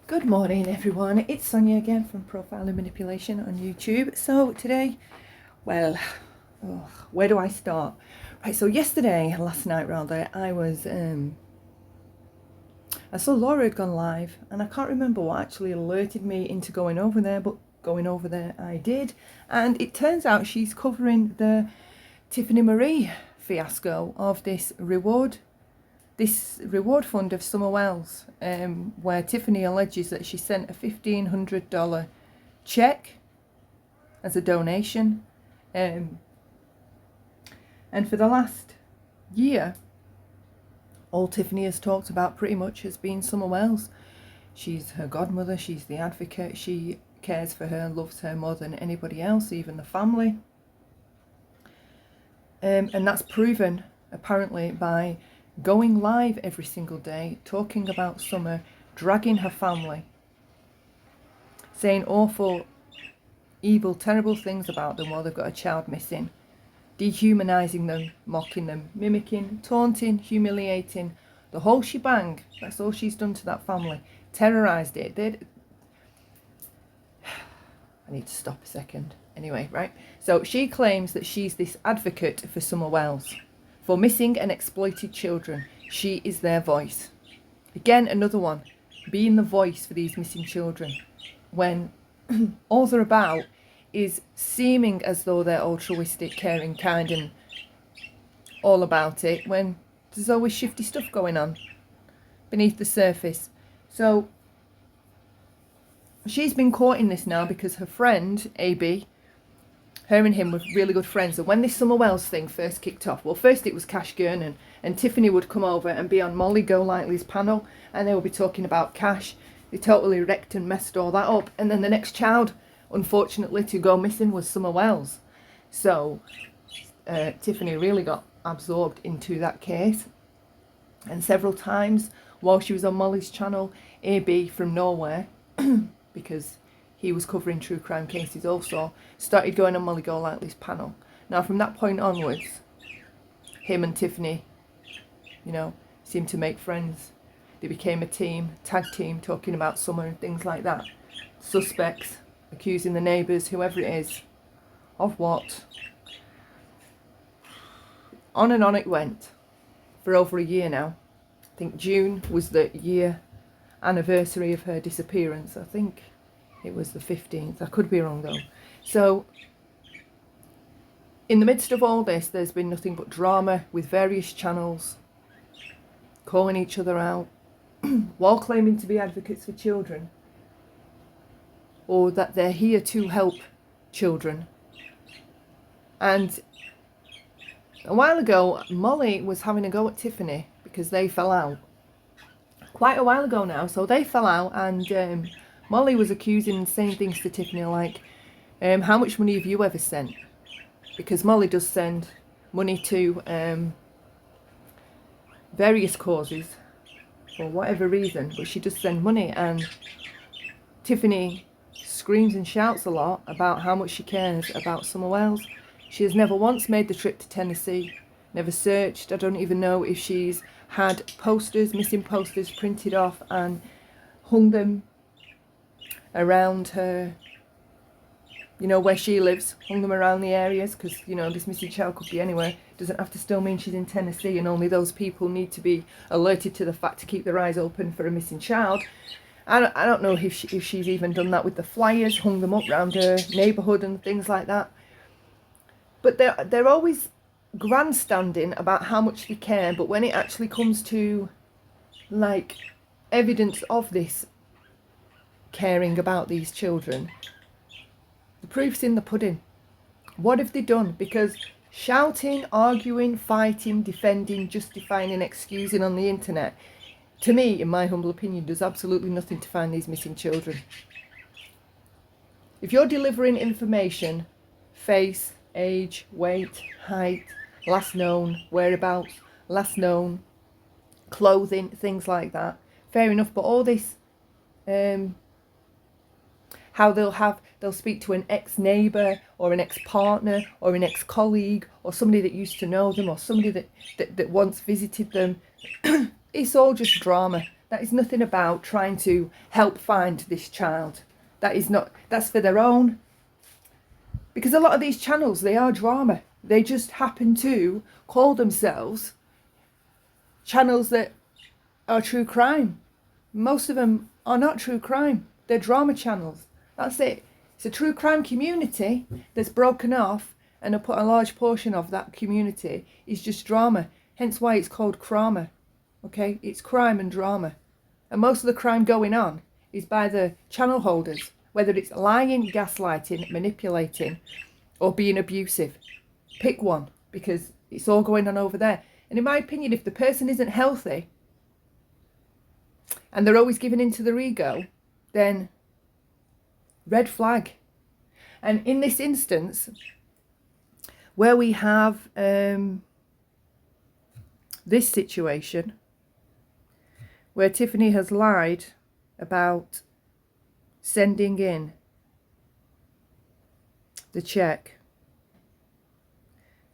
Good morning everyone, it's Sonia again from Profile and Manipulation on YouTube. So today, well, where do I start? Right, so last night rather, I saw Laura had gone live and I can't remember what actually alerted me into going over there, but going over there I did. And it turns out she's covering the Tiffany Marie fiasco of this reward fund of Summer Wells, where Tiffany alleges that she sent a $1,500 cheque as a donation, and for the last year all Tiffany has talked about pretty much has been Summer Wells. She's her godmother, she's the advocate, she cares for her, loves her more than anybody else, even the family, and that's proven apparently by going live every single day, talking about Summer, dragging her family, saying awful, evil, terrible things about them while they've got a child missing, dehumanising them, mocking them, mimicking, taunting, humiliating, the whole shebang. That's all she's done to that family. Terrorised it. I need to stop a second. Anyway, right. So she claims that she's this advocate for Summer Wells, for missing and exploited children. She is their voice. Again, another one, being the voice for these missing children, when all they're about is seeming as though they're altruistic, caring, kind, and all about it, when there's always shifty stuff going on beneath the surface. So she's been caught in this now because her friend, AB, her and him were really good friends. And when this Summer Wells thing first kicked off, well, first it was Cash Gurnan, and Tiffany would come over and be on Molly Golightly's panel, and they would be talking about Cash. They totally wrecked and messed all that up. And then the next child, unfortunately, to go missing was Summer Wells. So Tiffany really got absorbed into that case. And several times while she was on Molly's channel, AB from nowhere, because he was covering true crime cases also, started going on Molly Golightly's panel. Now from that point onwards, him and Tiffany, seemed to make friends. They became a team, tag team, talking about Summer and things like that. Suspects, accusing the neighbours, whoever it is, of what? On and on it went for over a year now. I think June was the year anniversary of her disappearance. I think it was the 15th. I could be wrong though. So in the midst of all this, there's been nothing but drama with various channels calling each other out while claiming to be advocates for children, or that they're here to help children. And a while ago, Molly was having a go at Tiffany because they fell out. Quite a while ago now, so they fell out, and Molly was accusing and saying things to Tiffany like, how much money have you ever sent? Because Molly does send money to various causes for whatever reason, but she does send money, and Tiffany screams and shouts a lot about how much she cares about Summer Wells. She has never once made the trip to Tennessee, never searched. I don't even know if she's had posters, missing posters, printed off and hung them around her, where she lives, hung them around the areas, because this missing child could be anywhere. It doesn't have to still mean she's in Tennessee, and only those people need to be alerted to the fact to keep their eyes open for a missing child. I don't know if she's even done that with the flyers, hung them up around her neighbourhood and things like that. But they're always grandstanding about how much they care, but when it actually comes to evidence of this caring about these children, the proof's in the pudding. What have they done? Because shouting, arguing, fighting, defending, justifying and excusing on the internet, to me, in my humble opinion, does absolutely nothing to find these missing children. If you're delivering information, face, age, weight, height, last known, whereabouts, last known, clothing, things like that, fair enough. But all this, how they'll speak to an ex-neighbour or an ex-partner or an ex-colleague or somebody that used to know them or somebody that once visited them, it's all just drama. That is nothing about trying to help find this child. That is not, that's for their own. Because a lot of these channels, they are drama. They just happen to call themselves channels that are true crime. Most of them are not true crime. They're drama channels. That's it. It's a true crime community that's broken off, and a large portion of that community is just drama. Hence why it's called Crama. Okay? It's crime and drama. And most of the crime going on is by the channel holders, whether it's lying, gaslighting, manipulating, or being abusive. Pick one, because it's all going on over there. And in my opinion, if the person isn't healthy and they're always giving in to their ego, then red flag. And in this instance, where we have this situation, where Tiffany has lied about sending in the cheque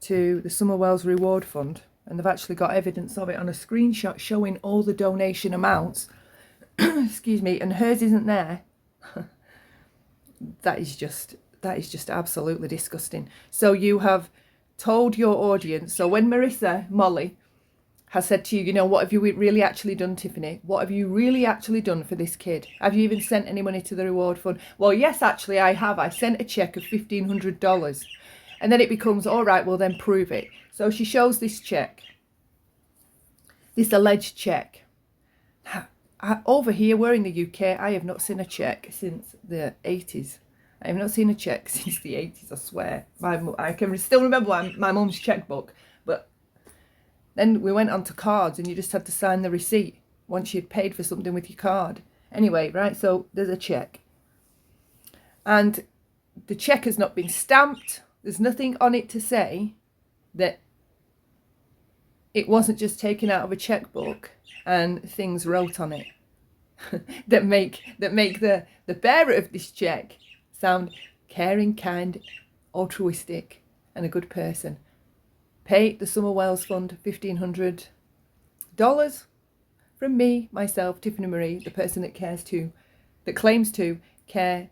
to the Summer Wells Reward Fund, and they've actually got evidence of it on a screenshot showing all the donation amounts, excuse me, and hers isn't there. That is just absolutely disgusting. So you have told your audience, so when Molly has said to you, you know, what have you really actually done, Tiffany? What have you really actually done for this kid? Have you even sent any money to the reward fund? Well, yes, actually I have. I sent a cheque of $1,500. And then it becomes, all right, well then prove it. So she shows this cheque, this alleged cheque. Over here, we're in the UK, I have not seen a cheque since the 80s. I have not seen a cheque since the 80s, I swear. I can still remember my mum's chequebook. But then we went on to cards, and you just had to sign the receipt once you'd paid for something with your card. Anyway, right, so there's a cheque. And the cheque has not been stamped. There's nothing on it to say that it wasn't just taken out of a chequebook and things wrote on it that make the bearer of this cheque sound caring, kind, altruistic, and a good person. Pay the Summer Wells Fund $1,500 from me, myself, Tiffany Marie, the person that claims to care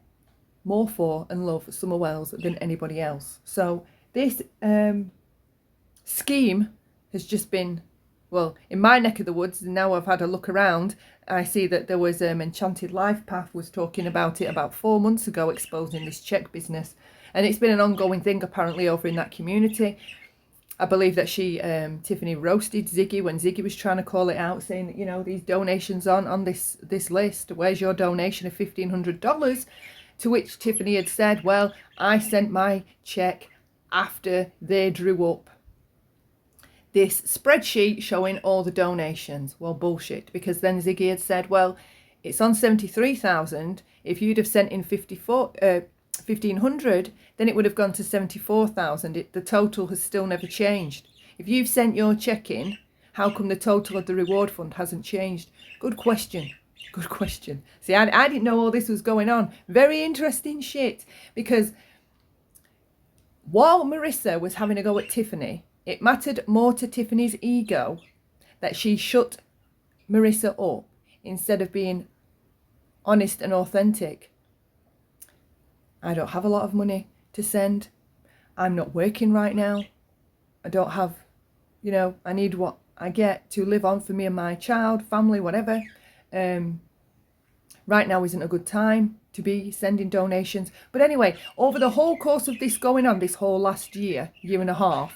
more for and love Summer Wells than anybody else. So this scheme has just been, well, in my neck of the woods, and now I've had a look around, I see that there was Enchanted Life Path was talking about it about 4 months ago, exposing this cheque business. And it's been an ongoing thing apparently over in that community. I believe that Tiffany roasted Ziggy when Ziggy was trying to call it out, saying that, you know, these donations on this list, where's your donation of $1,500? To which Tiffany had said, well, I sent my cheque after they drew up this spreadsheet showing all the donations. Well, bullshit, because then Ziggy had said, well, it's on 73,000. If you'd have sent in 1,500, then it would have gone to 74,000. The total has still never changed. If you've sent your cheque in, how come the total of the reward fund hasn't changed? Good question. Good question. See, I didn't know all this was going on. Very interesting shit. Because while Marissa was having a go at Tiffany, it mattered more to Tiffany's ego that she shut Marissa up instead of being honest and authentic. I don't have a lot of money to send. I'm not working right now. I don't have, you know, I need what I get to live on for me and my child, family, whatever. Right now isn't a good time to be sending donations. But anyway, over the whole course of this going on, this whole last year and a half,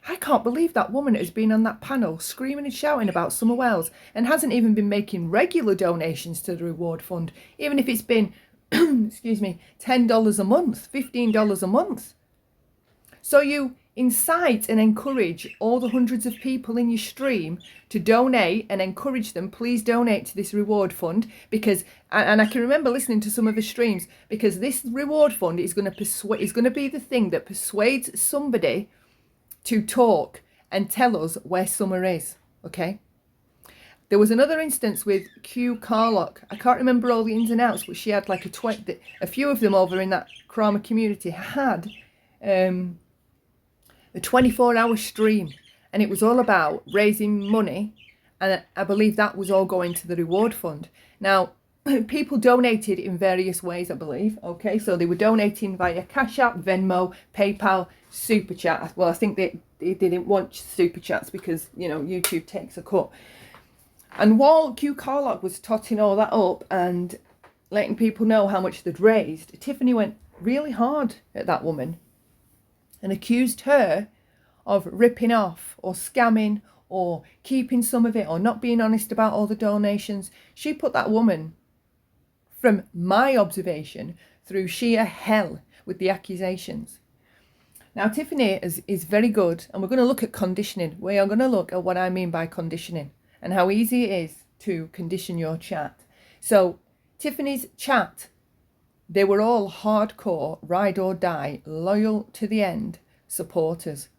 I can't believe that woman has been on that panel screaming and shouting about Summer Wells and hasn't even been making regular donations to the reward fund, even if it's been, excuse me, $10 a month, $15 a month. So you incite and encourage all the hundreds of people in your stream to donate and encourage them, please donate to this reward fund, because, and I can remember listening to some of the streams, because this reward fund is going to be the thing that persuades somebody to talk and tell us where Summer is, okay? There was another instance with Q Carlock. I can't remember all the ins and outs, but she had like a few of them over in that Crama community had a 24-hour stream, and it was all about raising money And I believe that was all going to the reward fund. Now, people donated in various ways, I believe. Okay, so they were donating via Cash App, Venmo, PayPal, Super Chat. Well, I think they didn't want Super Chats because, you know, YouTube takes a cut. And while Q Carlock was totting all that up and letting people know how much they'd raised, Tiffany went really hard at that woman and accused her of ripping off or scamming or keeping some of it or not being honest about all the donations. She put that woman, from my observation, through sheer hell with the accusations. Now, Tiffany is very good, and we're going to look at conditioning. We are going to look at what I mean by conditioning and how easy it is to condition your chat. So, Tiffany's chat, they were all hardcore, ride or die, loyal to the end supporters.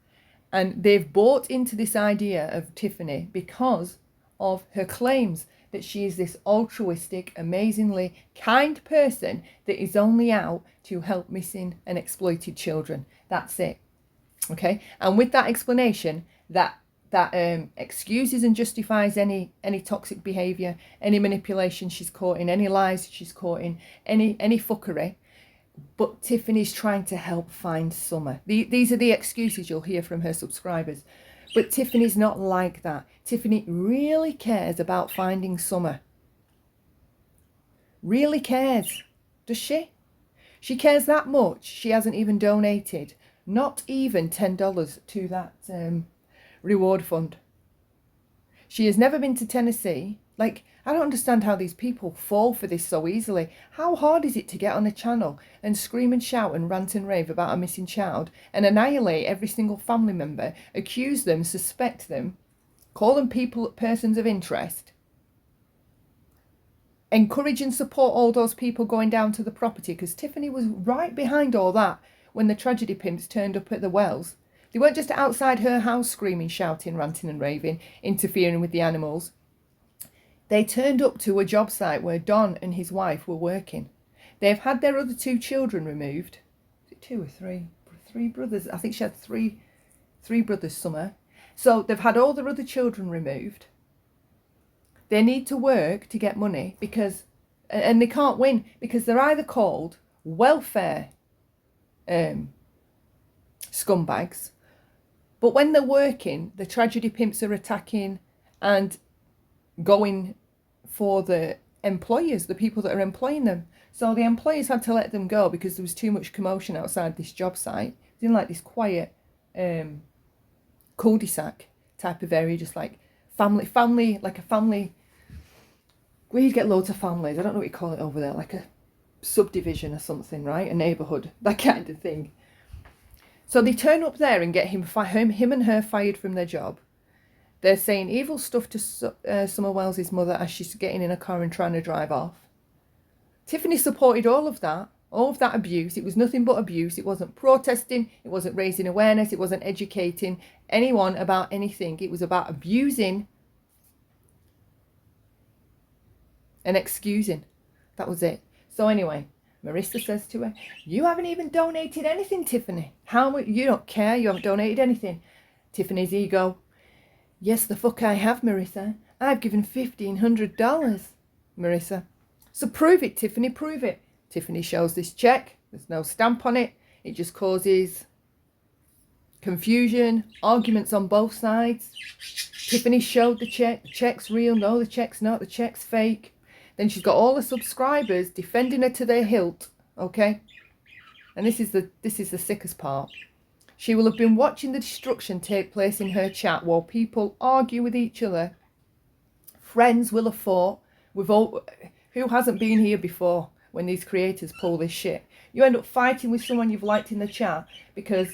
And they've bought into this idea of Tiffany because of her claims that she is this altruistic, amazingly kind person that is only out to help missing and exploited children. That's it. Okay. And with that explanation, that excuses and justifies any toxic behavior, any manipulation she's caught in, any lies she's caught in, any fuckery. But Tiffany's trying to help find Summer. These are the excuses you'll hear from her subscribers. But Tiffany's not like that. Tiffany really cares about finding Summer. Really cares. Does she? She cares that much. She hasn't even donated, not even $10 to that reward fund. She has never been to Tennessee. Like, I don't understand how these people fall for this so easily. How hard is it to get on a channel and scream and shout and rant and rave about a missing child and annihilate every single family member, accuse them, suspect them, call them persons of interest, encourage and support all those people going down to the property? Because Tiffany was right behind all that when the tragedy pimps turned up at the wells. They weren't just outside her house screaming, shouting, ranting and raving, interfering with the animals. They turned up to a job site where Don and his wife were working. They've had their other 2 children removed. Is it 2 or 3? 3 brothers. I think she had three brothers, Summer. So they've had all their other children removed. They need to work to get money because, and they can't win because they're either called welfare scumbags, but when they're working, the tragedy pimps are attacking and going for the employers, the people that are employing them. So the employers had to let them go because there was too much commotion outside this job site. It's in like this quiet cul-de-sac type of area, just like family, like a family, where you get loads of families. I don't know what you call it over there, like a subdivision or something, right? A neighbourhood, that kind of thing. So they turn up there and get him and her fired from their job. They're saying evil stuff to Summer Wells' mother as she's getting in a car and trying to drive off. Tiffany supported all of that abuse. It was nothing but abuse. It wasn't protesting. It wasn't raising awareness. It wasn't educating anyone about anything. It was about abusing and excusing. That was it. So anyway, Marissa says to her, "You haven't even donated anything, Tiffany. How much? You don't care. You haven't donated anything." Tiffany's ego. "Yes, the fuck I have, Marissa. I've given $1,500. Marissa. "So prove it, Tiffany, prove it." Tiffany shows this check. There's no stamp on it. It just causes confusion, arguments on both sides. Tiffany showed the check. The check's real. No, the check's not. The check's fake. Then she's got all the subscribers defending her to their hilt. Okay? And this is the sickest part. She will have been watching the destruction take place in her chat while people argue with each other. Friends will have fought. Who hasn't been here before when these creators pull this shit? You end up fighting with someone you've liked in the chat because,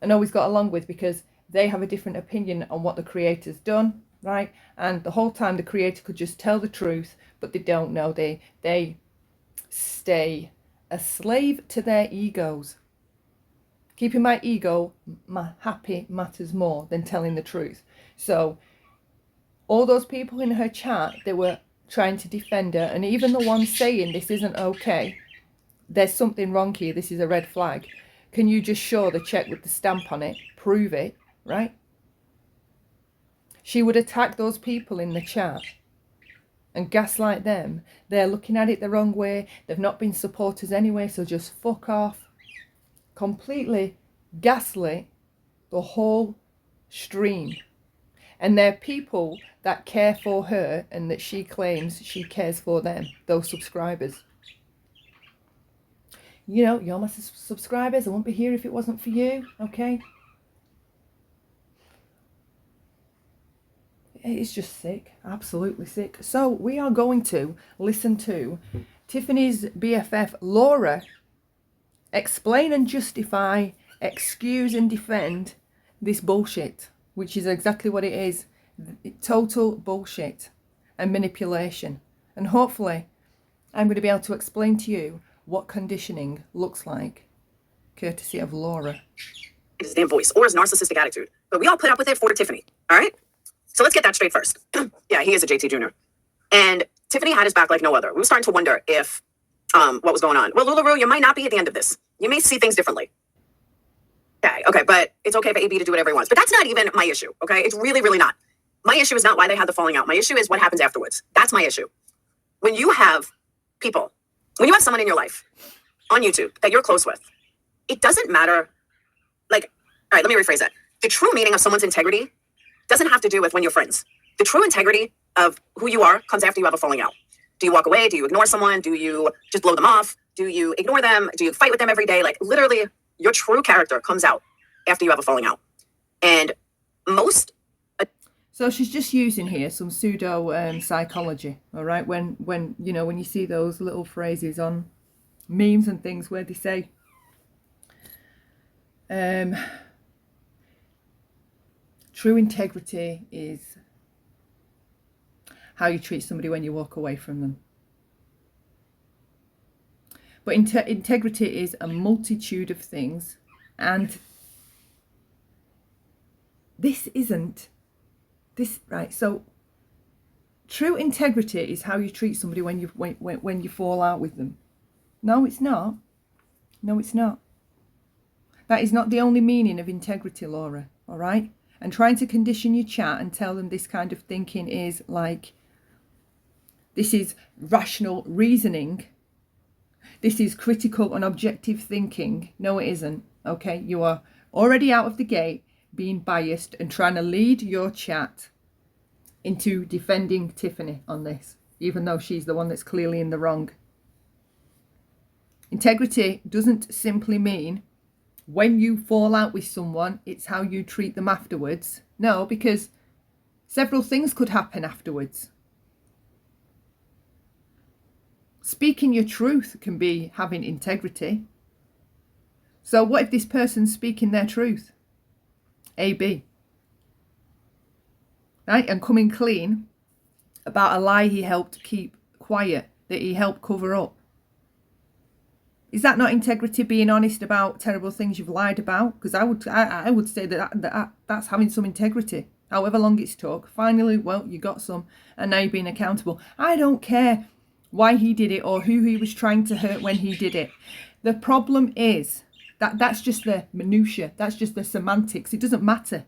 and always got along with, because they have a different opinion on what the creator's done, right? And the whole time the creator could just tell the truth, but they don't know. They stay a slave to their egos. Keeping my ego happy matters more than telling the truth. So all those people in her chat, they were trying to defend her, and even the ones saying this isn't okay, there's something wrong here, this is a red flag. Can you just show the check with the stamp on it? Prove it, right? she would attack those people in the chat and gaslight them. They're looking at it the wrong way. They've not been supporters anyway, so just fuck off. Completely gaslit the whole stream. And they're people that care for her and that she claims she cares for them, those subscribers. You know, you're my subscribers. I wouldn't be here if it wasn't for you, okay? It's just sick, absolutely sick. So we are going to listen to Tiffany's BFF, Laura, explain and justify, excuse and defend this bullshit, which is exactly what it is. Total bullshit and manipulation. And hopefully I'm going to be able to explain to you what conditioning looks like, courtesy of Laura. His damn voice or his narcissistic attitude. But we all put up with it for Tiffany, all right? So let's get that straight first. Yeah, he is a JT Jr. And Tiffany had his back like no other. We were starting to wonder if what was going on. Well, Lularu, you might not be at the end of this. You may see things differently. Okay, but it's okay for AB to do whatever he wants. But that's not even my issue, okay? It's really, really not. My issue is not why they had the falling out. My issue is what happens afterwards. That's my issue. When you have people, when you have someone in your life on YouTube that you're close with, it doesn't matter. Like, all right, let me rephrase that. The true meaning of someone's integrity doesn't have to do with when you're friends. The true integrity of who you are comes after you have a falling out. Do you walk away? Do you ignore someone? Do you just blow them off? Do you ignore them? Do you fight with them every day? Like, literally, your true character comes out after you have a falling out. And most... So she's just using here some pseudo psychology, all right? When you know, when you see those little phrases on memes and things where they say, true integrity is how you treat somebody when you walk away from them. But integrity is a multitude of things, and this isn't. Right, so true integrity is how you treat somebody when you fall out with them. No, it's not. No, it's not. That is not the only meaning of integrity, Laura, all right? And trying to condition your chat and tell them this kind of thinking is like, this is rational reasoning, this is critical and objective thinking. No, it isn't, okay? You are already out of the gate being biased and trying to lead your chat into defending Tiffany on this, even though she's the one that's clearly in the wrong. Integrity doesn't simply mean when you fall out with someone, it's how you treat them afterwards. No, because several things could happen afterwards. Speaking your truth can be having integrity. So what if this person's speaking their truth? AB. Right? And coming clean about a lie he helped keep quiet, that he helped cover up. Is that not integrity, being honest about terrible things you've lied about? Because I would say that's having some integrity. However long it's took. Finally, well, you got some, and now you're being accountable. I don't care why he did it or who he was trying to hurt when he did it. The problem is that's just the minutiae. That's just the semantics. It doesn't matter.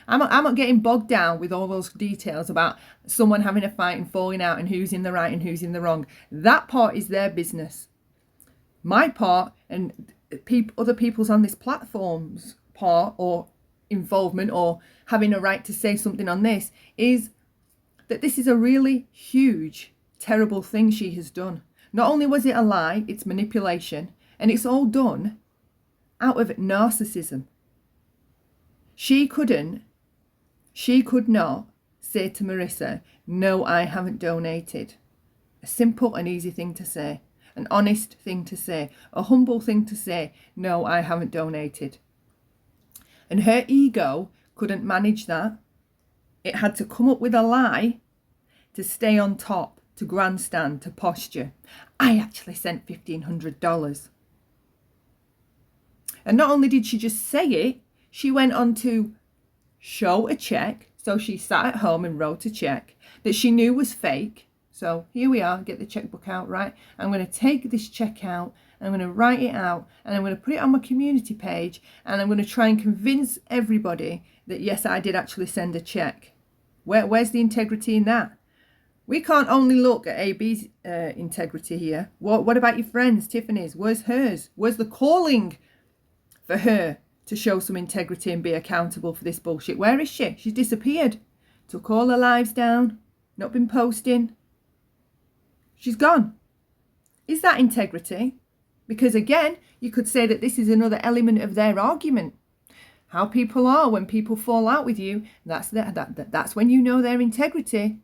I'm not getting bogged down with all those details about someone having a fight and falling out and who's in the right and who's in the wrong. That part is their business. My part and other people's on this platform's part or involvement or having a right to say something on this is that this is a really huge, terrible thing she has done. Not only was it a lie, it's manipulation, and it's all done out of narcissism. She could not say to Marissa, no, I haven't donated. A simple and easy thing to say. An honest thing to say. A humble thing to say, no, I haven't donated. And her ego couldn't manage that. It had to come up with a lie to stay on top, to grandstand, to posture. I actually sent $1,500. And not only did she just say it, she went on to show a check. So she sat at home and wrote a check that she knew was fake. So here we are, get the checkbook out, right? I'm going to take this check out, and I'm going to write it out, and I'm going to put it on my community page, and I'm going to try and convince everybody that yes, I did actually send a check. Where's the integrity in that? We can't only look at AB's integrity here. What about your friends, Tiffany's? Where's hers? Where's the calling for her to show some integrity and be accountable for this bullshit? Where is she? She's disappeared. Took all her lives down. Not been posting. She's gone. Is that integrity? Because again, you could say that this is another element of their argument. How people are when people fall out with you, that's when you know their integrity.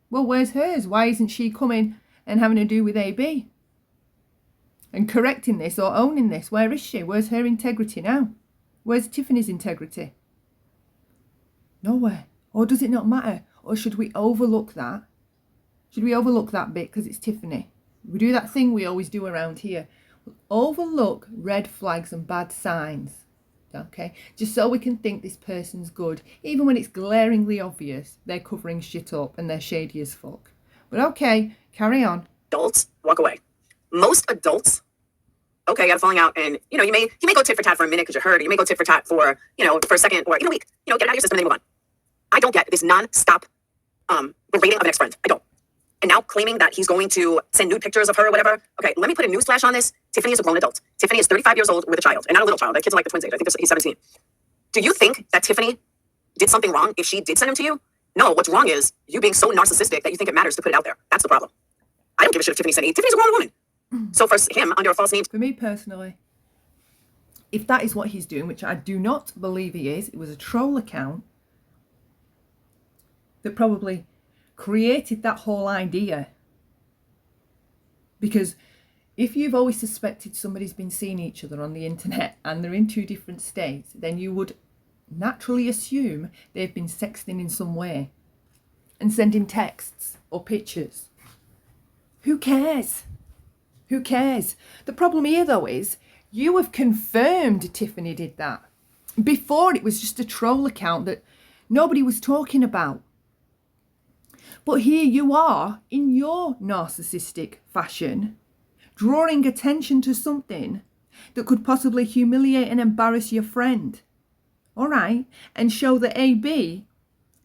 Well, where's hers? Why isn't she coming and having to do with AB? And correcting this or owning this? Where is she? Where's her integrity now? Where's Tiffany's integrity? Nowhere. Or does it not matter? Or should we overlook that? Should we overlook that bit because it's Tiffany? We do that thing we always do around here. We'll overlook red flags and bad signs. Okay, just so we can think this person's good, even when it's glaringly obvious they're covering shit up and they're shady as fuck. But okay, carry on. Adults walk away. Most adults, okay, got a falling out, and you may go tit for tat for a minute because you're hurt, or you may go tit for tat for for a second or even a week. Get it out of your system and then move on. I don't get this non-stop berating of an ex-friend. I don't. And now claiming that he's going to send nude pictures of her or whatever. Okay, let me put a newsflash on this. Tiffany is a grown adult. Tiffany is 35 years old with a child, and not a little child. That kid's like the twins age. I think he's 17. Do you think that Tiffany did something wrong if she did send him to you? No, what's wrong is you being so narcissistic that you think it matters to put it out there. That's the problem. I don't give a shit if Tiffany sent it. Tiffany's a grown woman. So for him, under a false name. For me personally, if that is what he's doing, which I do not believe he is, it was a troll account that probably created that whole idea. Because if you've always suspected somebody's been seeing each other on the internet and they're in two different states, then you would naturally assume they've been sexting in some way and sending texts or pictures. Who cares? Who cares? The problem here though is you have confirmed Tiffany did that. Before it was just a troll account that nobody was talking about. But here you are, in your narcissistic fashion, drawing attention to something that could possibly humiliate and embarrass your friend. All right? And show that AB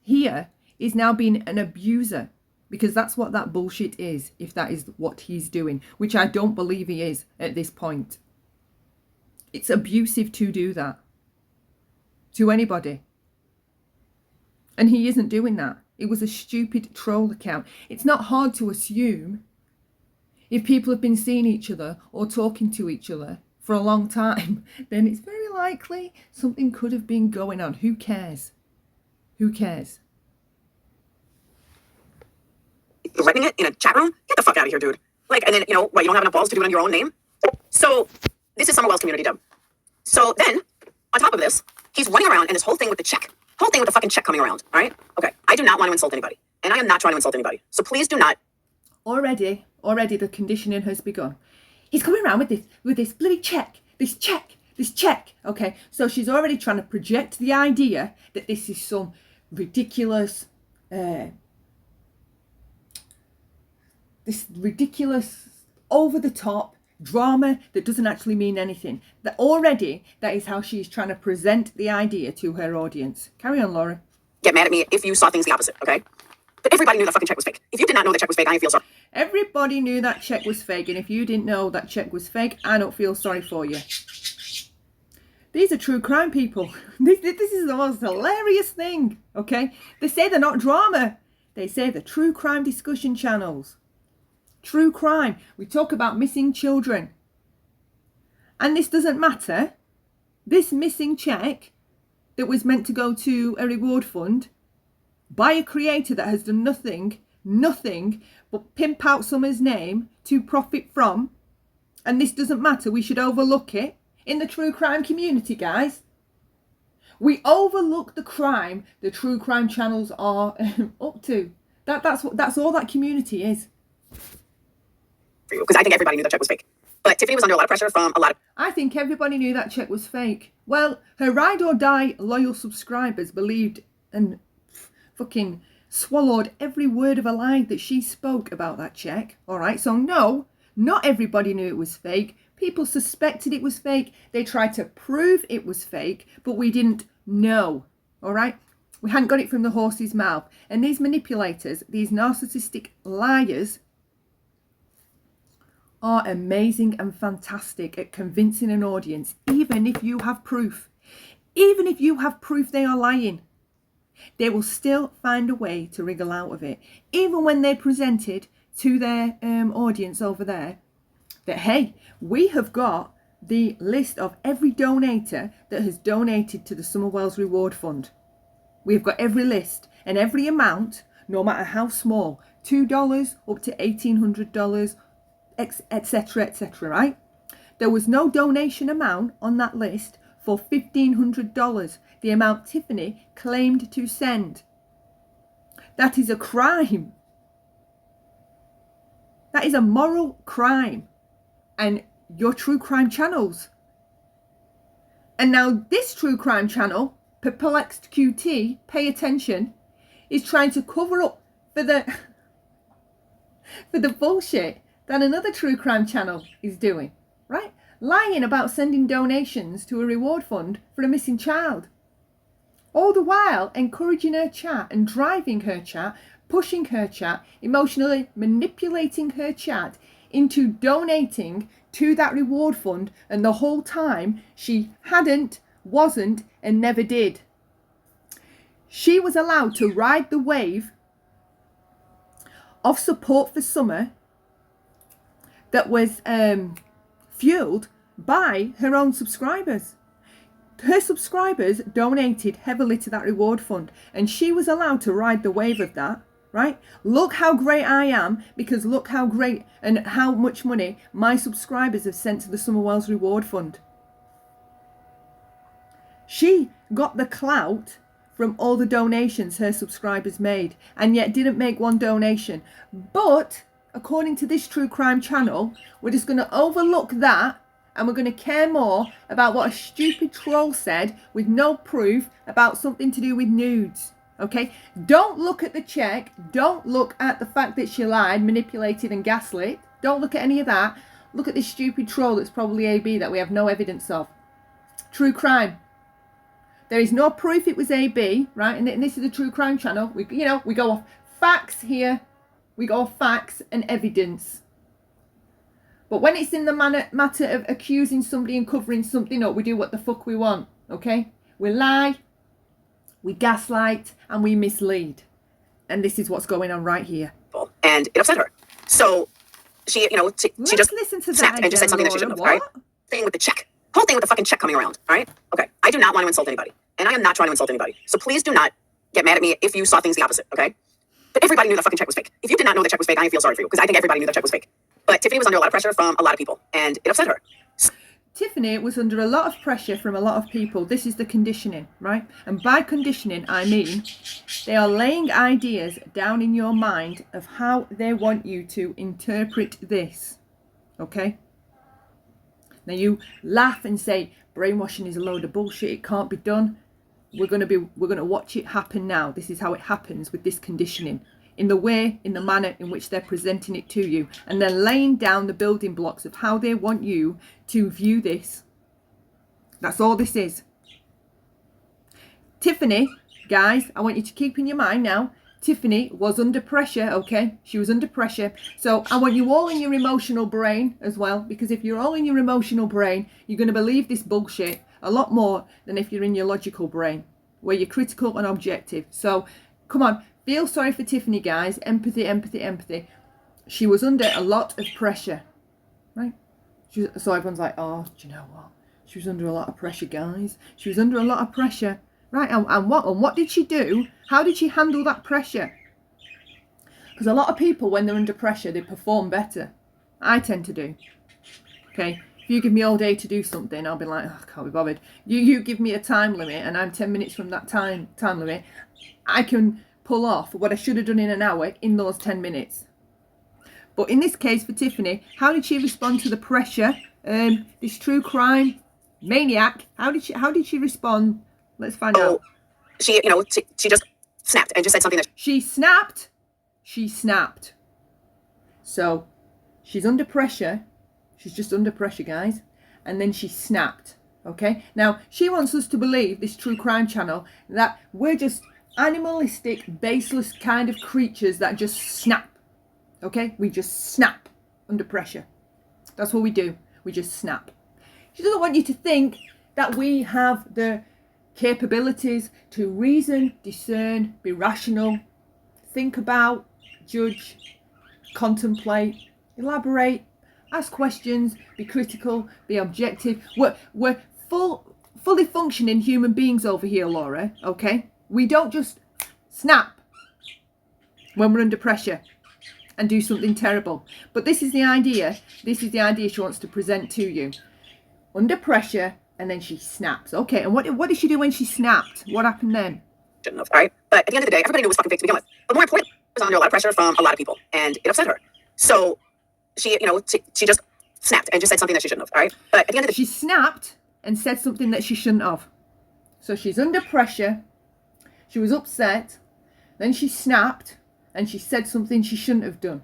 here is now being an abuser. Because that's what that bullshit is, if that is what he's doing. Which I don't believe he is at this point. It's abusive to do that. To anybody. And he isn't doing that. It was a stupid troll account. It's not hard to assume if people have been seeing each other or talking to each other for a long time, then it's very likely something could have been going on. Who cares? Who cares? Writing it in a chat room? Get the fuck out of here, dude. And then, what, you don't have enough balls to do it on your own name? So, this is Summerwell's community dub. So then, on top of this, he's running around and this whole thing with the check. Whole thing with the fucking check coming around, all right? Okay, I do not want to insult anybody. And I am not trying to insult anybody. So please do not. Already the conditioning has begun. He's coming around with this bloody check. This check. Okay, so she's already trying to project the idea that this is some ridiculous, over the top drama that doesn't actually mean anything. That is how she's trying to present the idea to her audience. Carry on, Laura. Get mad at me if you saw things the opposite, okay? But everybody knew that fucking check was fake. If you did not know the check was fake, I feel sorry. Everybody knew that check was fake, and if you didn't know that check was fake, I don't feel sorry for you. These are true crime people. This is the most hilarious thing, okay? They say they're not drama. They say they're true crime discussion channels. True crime. We talk about missing children. And this doesn't matter. This missing check that was meant to go to a reward fund by a creator that has done nothing but pimp out someone's name to profit from. And this doesn't matter. We should overlook it in the true crime community, guys. We overlook the crime the true crime channels are up to. That's all that community is. Because I think everybody knew that check was fake. But Tiffany was under a lot of pressure from a lot of... I think everybody knew that check was fake. Well, her ride or die loyal subscribers believed and fucking swallowed every word of a lie that she spoke about that check. All right, so no, not everybody knew it was fake. People suspected it was fake. They tried to prove it was fake, but we didn't know. All right, We hadn't got it from the horse's mouth. And these manipulators, these narcissistic liars, are amazing and fantastic at convincing an audience, even if you have proof. Even if you have proof they are lying, they will still find a way to wriggle out of it. Even when they presented to their audience over there that, hey, we have got the list of every donator that has donated to the Summer Wells Reward Fund. We've got every list and every amount, no matter how small, $2 up to $1,800, etc., etc., right? There was no donation amount on that list for $1,500, the amount Tiffany claimed to send. That is a crime. That is a moral crime. And your true crime channels. And now this true crime channel, PurplexedQT, pay attention, is trying to cover up for the bullshit that another true crime channel is doing, right? Lying about sending donations to a reward fund for a missing child. All the while encouraging her chat and driving her chat, pushing her chat, emotionally manipulating her chat into donating to that reward fund, and the whole time she hadn't, wasn't, and never did. She was allowed to ride the wave of support for Summer that was fueled by her own subscribers. Her subscribers donated heavily to that reward fund, and she was allowed to ride the wave of that, right? Look how great I am, because look how great and how much money my subscribers have sent to the Summer Wells Reward Fund. She got the clout from all the donations her subscribers made, and yet didn't make one donation. But according to this true crime channel, we're just going to overlook that, and we're going to care more about what a stupid troll said with no proof about something to do with nudes. Okay? Don't look at the check. Don't look at the fact that she lied, manipulated and gaslit. Don't look at any of that. Look at this stupid troll that's probably AB that we have no evidence of. True crime. There is no proof it was AB, right? And this is a true crime channel. We go off facts here. We go off facts and evidence. But when it's in the matter of accusing somebody and covering something up, we do what the fuck we want, okay? We lie, we gaslight, and we mislead. And this is what's going on right here. And it upset her. So she just listen to snapped that and just said something that she shouldn't have, all right? Thing with the check. Whole thing with the fucking check coming around, all right? Okay, I do not want to insult anybody. And I am not trying to insult anybody. So please do not get mad at me if you saw things the opposite, okay? But everybody knew the fucking check was fake. If you did not know the check was fake, I feel sorry for you, because I think everybody knew the check was fake. But Tiffany was under a lot of pressure from a lot of people, and it upset her. Tiffany was under a lot of pressure from a lot of people. This is the conditioning, right? And by conditioning, I mean they are laying ideas down in your mind of how they want you to interpret this, okay? Now you laugh and say, brainwashing is a load of bullshit, it can't be done. We're going to watch it happen now. This is how it happens with this conditioning. In the manner in which they're presenting it to you. And they're laying down the building blocks of how they want you to view this. That's all this is. Tiffany, guys, I want you to keep in your mind now, Tiffany was under pressure, okay? She was under pressure. So I want you all in your emotional brain as well, because if you're all in your emotional brain, you're going to believe this bullshit a lot more than if you're in your logical brain, where you're critical and objective. So come on. Feel sorry for Tiffany, guys. Empathy, empathy, empathy. She was under a lot of pressure, right? So everyone's like, oh, do you know what? She was under a lot of pressure, guys. She was under a lot of pressure, right? And what did she do? How did she handle that pressure? Because a lot of people, when they're under pressure, they perform better. I tend to do. Okay? If you give me all day to do something, I'll be like, oh, I can't be bothered. You give me a time limit, and I'm 10 minutes from that time limit. I can pull off what I should have done in an hour in those 10 minutes. But in this case for Tiffany, how did she respond to the pressure? This true crime maniac, how did she respond? Let's find out. She just snapped and just said something that she snapped. So she's under pressure. She's just under pressure, guys. And then she snapped. Okay. Now she wants us to believe, this true crime channel, that we're just animalistic, baseless kind of creatures that just snap. Okay? We just snap under pressure. That's what we do. We just snap. She doesn't want you to think that we have the capabilities to reason, discern, be rational, think about, judge, contemplate, elaborate, ask questions, be critical, be objective. We're fully functioning human beings over here, Laura, okay? We don't just snap when we're under pressure and do something terrible. But this is the idea. This is the idea she wants to present to you. Under pressure, and then she snaps. Okay, and what did she do when she snapped? What happened then? Shouldn't have, all right? But at the end of the day, everybody knew it was fucking fake to begin with. But more importantly, it was under a lot of pressure from a lot of people, and it upset her. So she, she just snapped and just said something that she shouldn't have, all right? But at the end of the day, she snapped and said something that she shouldn't have. So she's under pressure. She was upset. Then she snapped and she said something she shouldn't have done.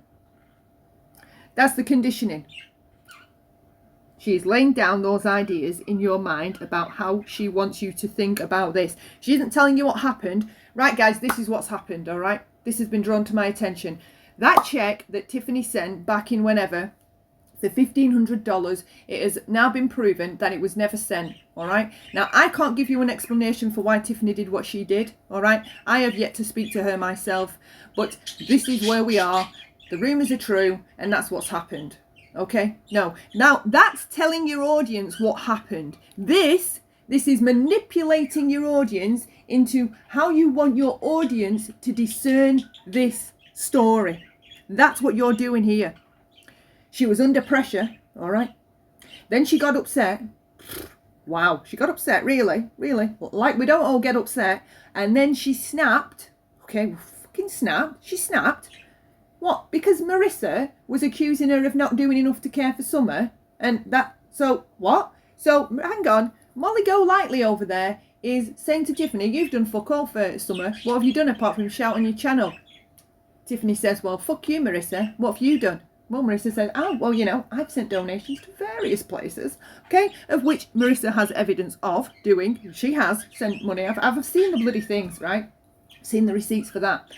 That's the conditioning. She is laying down those ideas in your mind about how she wants you to think about this. She isn't telling you what happened. Right, guys, this is what's happened, all right? This has been drawn to my attention. That check that Tiffany sent back in whenever, the $1,500, it has now been proven that it was never sent, all right? Now, I can't give you an explanation for why Tiffany did what she did, all right? I have yet to speak to her myself, but this is where we are. The rumours are true, and that's what's happened. Okay, no, now that's telling your audience what happened. This is manipulating your audience into how you want your audience to discern this story. That's what you're doing here. She was under pressure, all right? Then she got upset. Wow, she got upset, really? Like we don't all get upset. And then she snapped. Okay, fucking snapped. She snapped. What? Because Marissa was accusing her of not doing enough to care for Summer, and that, so what? So, hang on, Molly Golightly over there is saying to Tiffany, you've done fuck all for Summer. What have you done apart from shout on your channel? Tiffany says, well, fuck you, Marissa. What have you done? Well, Marissa says, oh, well, I've sent donations to various places, okay, of which Marissa has evidence of doing. She has sent money. I've seen the bloody things, right? Seen the receipts for that.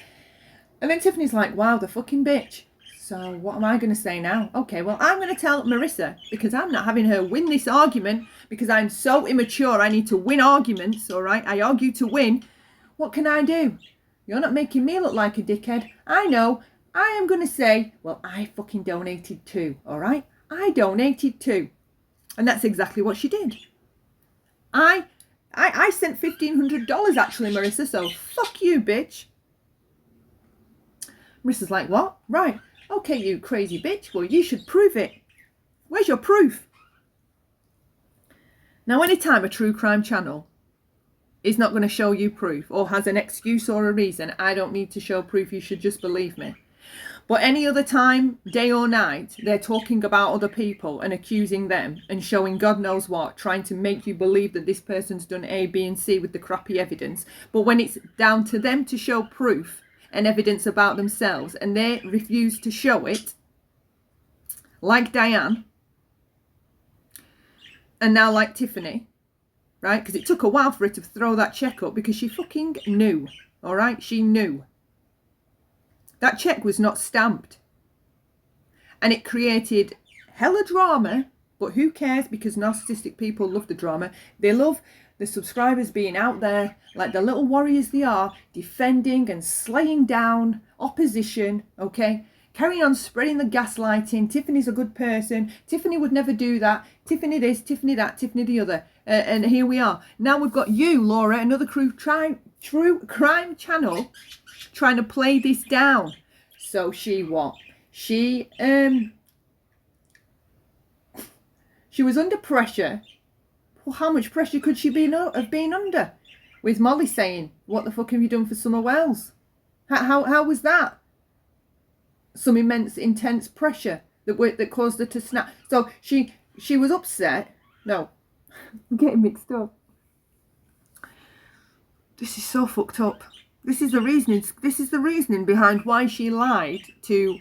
And then Tiffany's like, wow, the fucking bitch. So what am I going to say now? Okay, well, I'm going to tell Marissa, because I'm not having her win this argument, because I'm so immature. I need to win arguments, all right? I argue to win. What can I do? You're not making me look like a dickhead. I know. I am going to say, well, I fucking donated too, all right? I donated too. And that's exactly what she did. I sent $1,500 actually, Marissa, so fuck you, bitch. Marissa's like, what? Right. Okay, you crazy bitch. Well, you should prove it. Where's your proof? Now, anytime a true crime channel is not going to show you proof or has an excuse or a reason, I don't need to show proof. You should just believe me. But any other time, day or night, they're talking about other people and accusing them and showing God knows what, trying to make you believe that this person's done A, B, and C with the crappy evidence. But when it's down to them to show proof and evidence about themselves and they refuse to show it, like Diane, and now like Tiffany, right? Because it took a while for her to throw that check up because she fucking knew, all right? She knew. That check was not stamped. And it created hella drama, but who cares? Because narcissistic people love the drama. They love the subscribers being out there like the little warriors they are, defending and slaying down opposition, okay? Carrying on spreading the gaslighting. Tiffany's a good person. Tiffany would never do that. Tiffany this, Tiffany that, Tiffany the other. And here we are. Now we've got you, Laura, another true crime channel trying to play this down. So she what? She was under pressure. Well, how much pressure could she have been under? With Molly saying, what the fuck have you done for Summer Wells? How was that? Some immense, intense pressure that caused her to snap. So she was upset. No, I'm getting mixed up. This is so fucked up. This is the reasoning. This is the reasoning behind why she lied to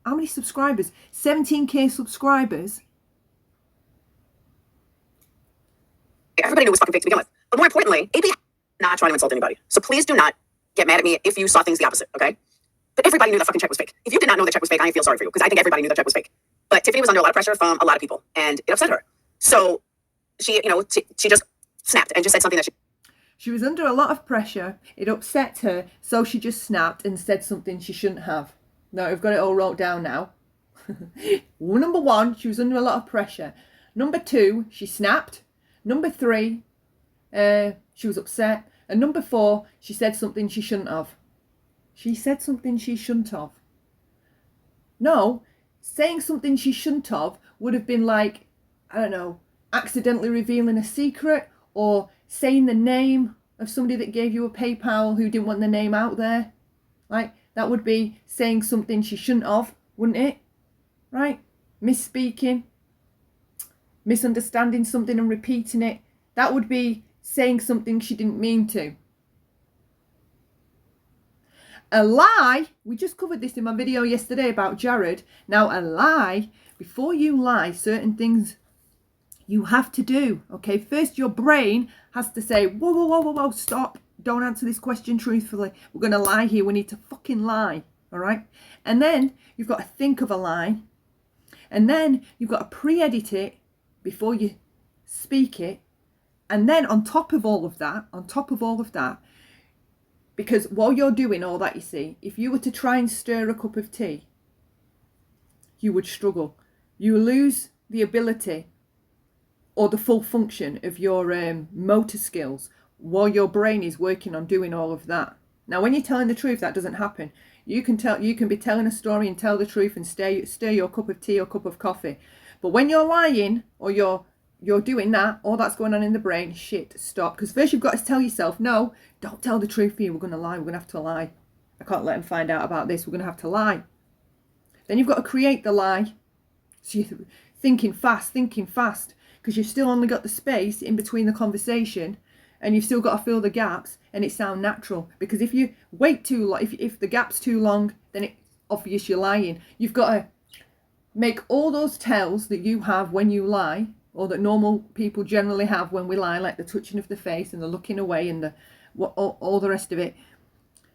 how many subscribers? 17k subscribers. Everybody knew it was fucking fake to begin with. But more importantly, AB not trying to insult anybody. So please do not get mad at me if you saw things the opposite, okay? But everybody knew that fucking check was fake. If you did not know the check was fake, I feel sorry for you because I think everybody knew the check was fake. But Tiffany was under a lot of pressure from a lot of people and it upset her. So she, she just snapped and just said something that she was under a lot of pressure. It upset her. So she just snapped and said something she shouldn't have. Now, I've got it all wrote down now. Number 1, she was under a lot of pressure. Number 2, she snapped. Number 3, she was upset. And number 4, she said something she shouldn't have. She said something she shouldn't have. No, saying something she shouldn't have would have been like, I don't know, accidentally revealing a secret or saying the name of somebody that gave you a PayPal who didn't want the name out there. Like, that would be saying something she shouldn't have, wouldn't it? Right? Misspeaking, misunderstanding something and repeating it. That would be saying something she didn't mean to. A lie, we just covered this in my video yesterday about Jared. Now, a lie, before you lie, certain things you have to do, okay? First, your brain has to say, whoa, whoa, whoa, whoa, whoa, stop. Don't answer this question truthfully. We're going to lie here. We need to fucking lie, all right? And then you've got to think of a lie. And then you've got to pre-edit it before you speak it. And then on top of all of that, because while you're doing all that, you see, if you were to try and stir a cup of tea, you would struggle. You lose the ability or the full function of your motor skills while your brain is working on doing all of that. Now, when you're telling the truth, that doesn't happen. You can be telling a story and tell the truth and stir your cup of tea or cup of coffee. But when you're lying or you're doing that, all that's going on in the brain, shit, stop. Because first you've got to tell yourself, no, don't tell the truth here, we're going to lie, we're going to have to lie. I can't let him find out about this, we're going to have to lie. Then you've got to create the lie. So you're thinking fast, because you've still only got the space in between the conversation and you've still got to fill the gaps and it sound natural. Because if you wait too long, if the gap's too long, then it's obvious you're lying. You've got to make all those tells that you have when you lie, or that normal people generally have when we lie, like the touching of the face and the looking away and all the rest of it.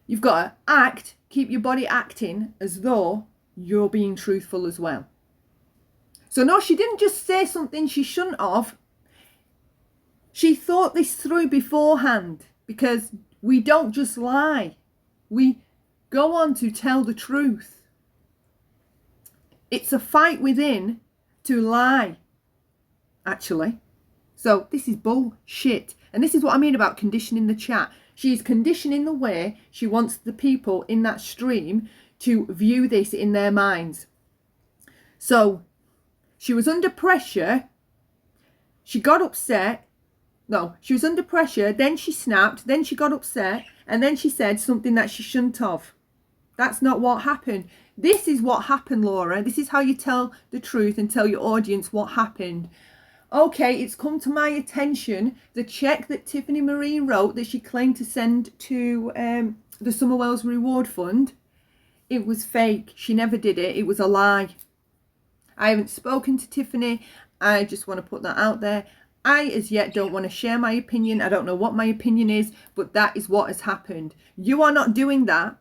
You've got to keep your body acting as though you're being truthful as well. So no, she didn't just say something she shouldn't have. She thought this through beforehand, because we don't just lie. We go on to tell the truth. It's a fight within to lie, actually. So this is bullshit. And this is what I mean about conditioning the chat. She's conditioning the way she wants the people in that stream to view this in their minds. So she was under pressure. She got upset. No, she was under pressure. Then she snapped. Then she got upset. And then she said something that she shouldn't have. That's not what happened. This is what happened, Laura. This is how you tell the truth and tell your audience what happened. Okay, it's come to my attention, the check that Tiffany Marie wrote that she claimed to send to the Summerwells Reward Fund, it was fake. She never did it. It was a lie. I haven't spoken to Tiffany. I just want to put that out there. I, as yet, don't want to share my opinion. I don't know what my opinion is, but that is what has happened. You are not doing that.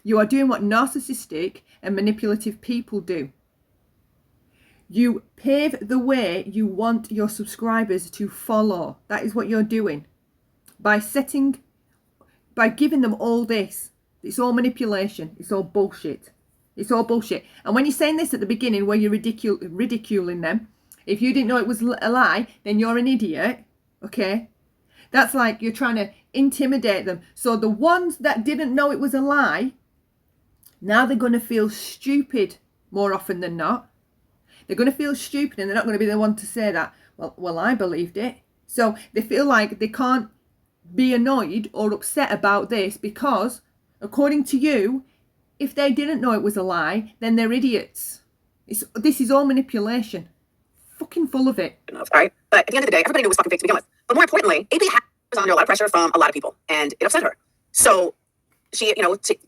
You are doing what narcissistic and manipulative people do. You pave the way you want your subscribers to follow. That is what you're doing. By giving them all this. It's all manipulation. It's all bullshit. It's all bullshit. And when you're saying this at the beginning where you're ridiculing them, if you didn't know it was a lie, then you're an idiot. Okay? That's like you're trying to intimidate them. So the ones that didn't know it was a lie, now they're going to feel stupid more often than not. They're going to feel stupid and they're not going to be the one to say that, well, I believed it. So they feel like they can't be annoyed or upset about this because, according to you, if they didn't know it was a lie, then they're idiots. This is all manipulation. Fucking full of it. All right? But at the end of the day, everybody knew it was fucking fake to begin with. But more importantly, AB was under a lot of pressure from a lot of people and it upset her. So she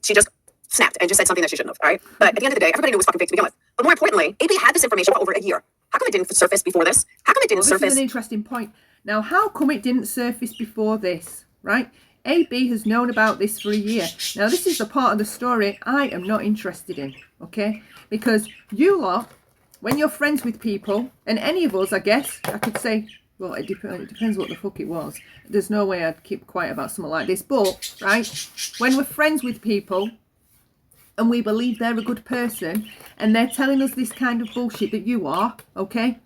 just snapped and just said something that she shouldn't have, all right? But at the end of the day, everybody knew it was fucking fake to begin with. But more importantly, AB had this information for over a year. How come it didn't surface before this? How come it didn't surface? This is an interesting point. Now, how come it didn't surface before this? right? AB has known about this for a year. Now, this is the part of the story I am not interested in, okay? Because you lot, when you're friends with people, and any of us, I guess, I could say, well, it depends what the fuck it was. There's no way I'd keep quiet about something like this. But, right, when we're friends with people and we believe they're a good person and they're telling us this kind of bullshit that you are, okay?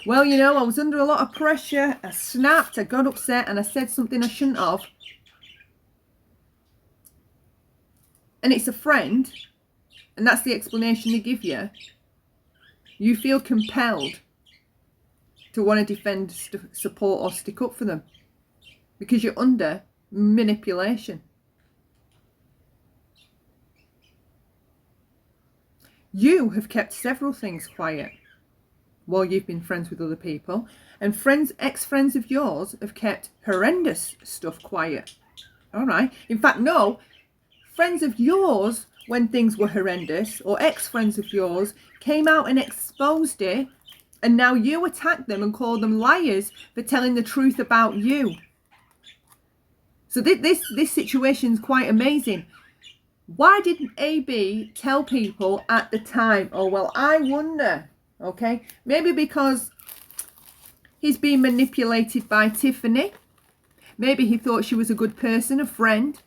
Well, you know, I was under a lot of pressure. I snapped, I got upset, and I said something I shouldn't have. And it's a friend, and that's the explanation they give you. You feel compelled to want to defend, support, or stick up for them because you're under manipulation. You have kept several things quiet while you've been friends with other people, and ex-friends of yours have kept horrendous stuff quiet. All right. In fact, no, friends of yours, when things were horrendous, or ex-friends of yours, came out and exposed it, and now you attack them and call them liars for telling the truth about you. So this situation is quite amazing. Why didn't AB tell people at the time? Oh, well, I wonder, okay? Maybe because he's being manipulated by Tiffany. Maybe he thought she was a good person, a friend,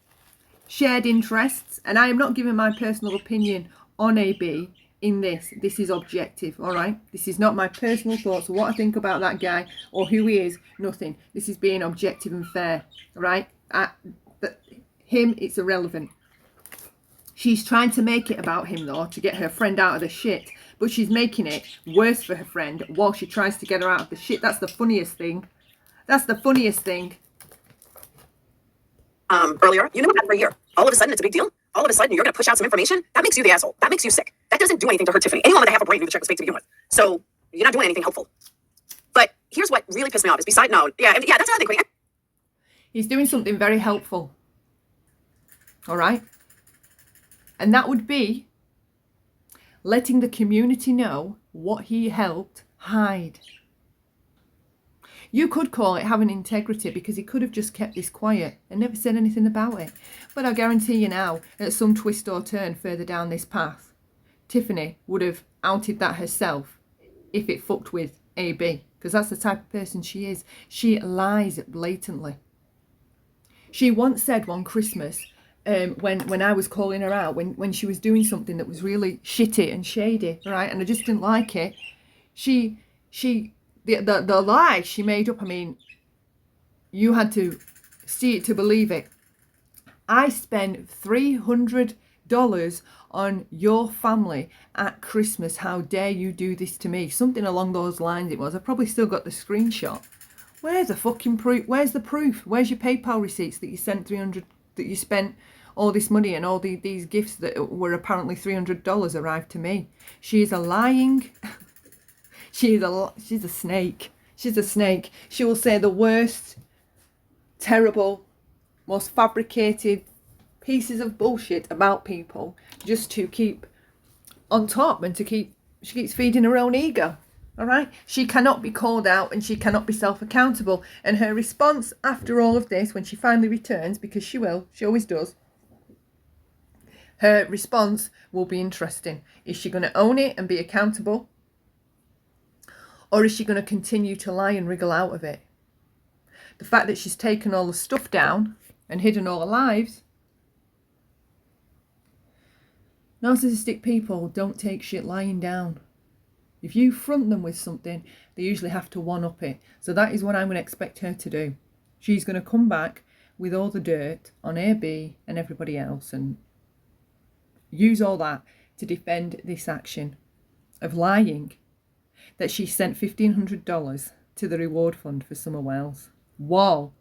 shared interests. And I am not giving my personal opinion on AB in this. This is objective, all right? This is not my personal thoughts or what I think about that guy or who he is, nothing. This is being objective and fair, all right? Him, it's irrelevant. She's trying to make it about him, though, to get her friend out of the shit. But she's making it worse for her friend while she tries to get her out of the shit. That's the funniest thing. That's the funniest thing. Earlier, you knew about it for a year. All of a sudden, it's a big deal. All of a sudden, you're going to push out some information. That makes you the asshole. That makes you sick. That doesn't do anything to hurt Tiffany. Anyone with a half a brain knew the check was fake to begin with. So you're not doing anything helpful. But here's what really pissed me off is that's another thing. Queen. He's doing something very helpful. All right? And that would be letting the community know what he helped hide. You could call it having integrity because he could have just kept this quiet and never said anything about it. But I guarantee you now, at some twist or turn further down this path, Tiffany would have outed that herself if it fucked with AB, because that's the type of person she is. She lies blatantly. She once said one Christmas, when I was calling her out, when she was doing something that was really shitty and shady, right, and I just didn't like it, the lie she made up, I mean, you had to see it to believe it. I spent $300 on your family at Christmas. How dare you do this to me? Something along those lines it was. I probably still got the screenshot. Where's the fucking proof? Where's the proof? Where's your PayPal receipts that you sent that you spent all this money and all these gifts that were apparently $300 arrived to me? She is a lying... she's a snake. She's a snake. She will say the worst, terrible, most fabricated pieces of bullshit about people just to keep on top and she keeps feeding her own ego. All right? She cannot be called out and she cannot be self-accountable. And her response after all of this, when she finally returns, because she will, she always does, her response will be interesting. Is she going to own it and be accountable? Or is she going to continue to lie and wriggle out of it? The fact that she's taken all the stuff down and hidden all her lives. Narcissistic people don't take shit lying down. If you front them with something, they usually have to one-up it. So that is what I'm going to expect her to do. She's going to come back with all the dirt on AB and everybody else and use all that to defend this action of lying that she sent $1,500 to the reward fund for Summer Wells, while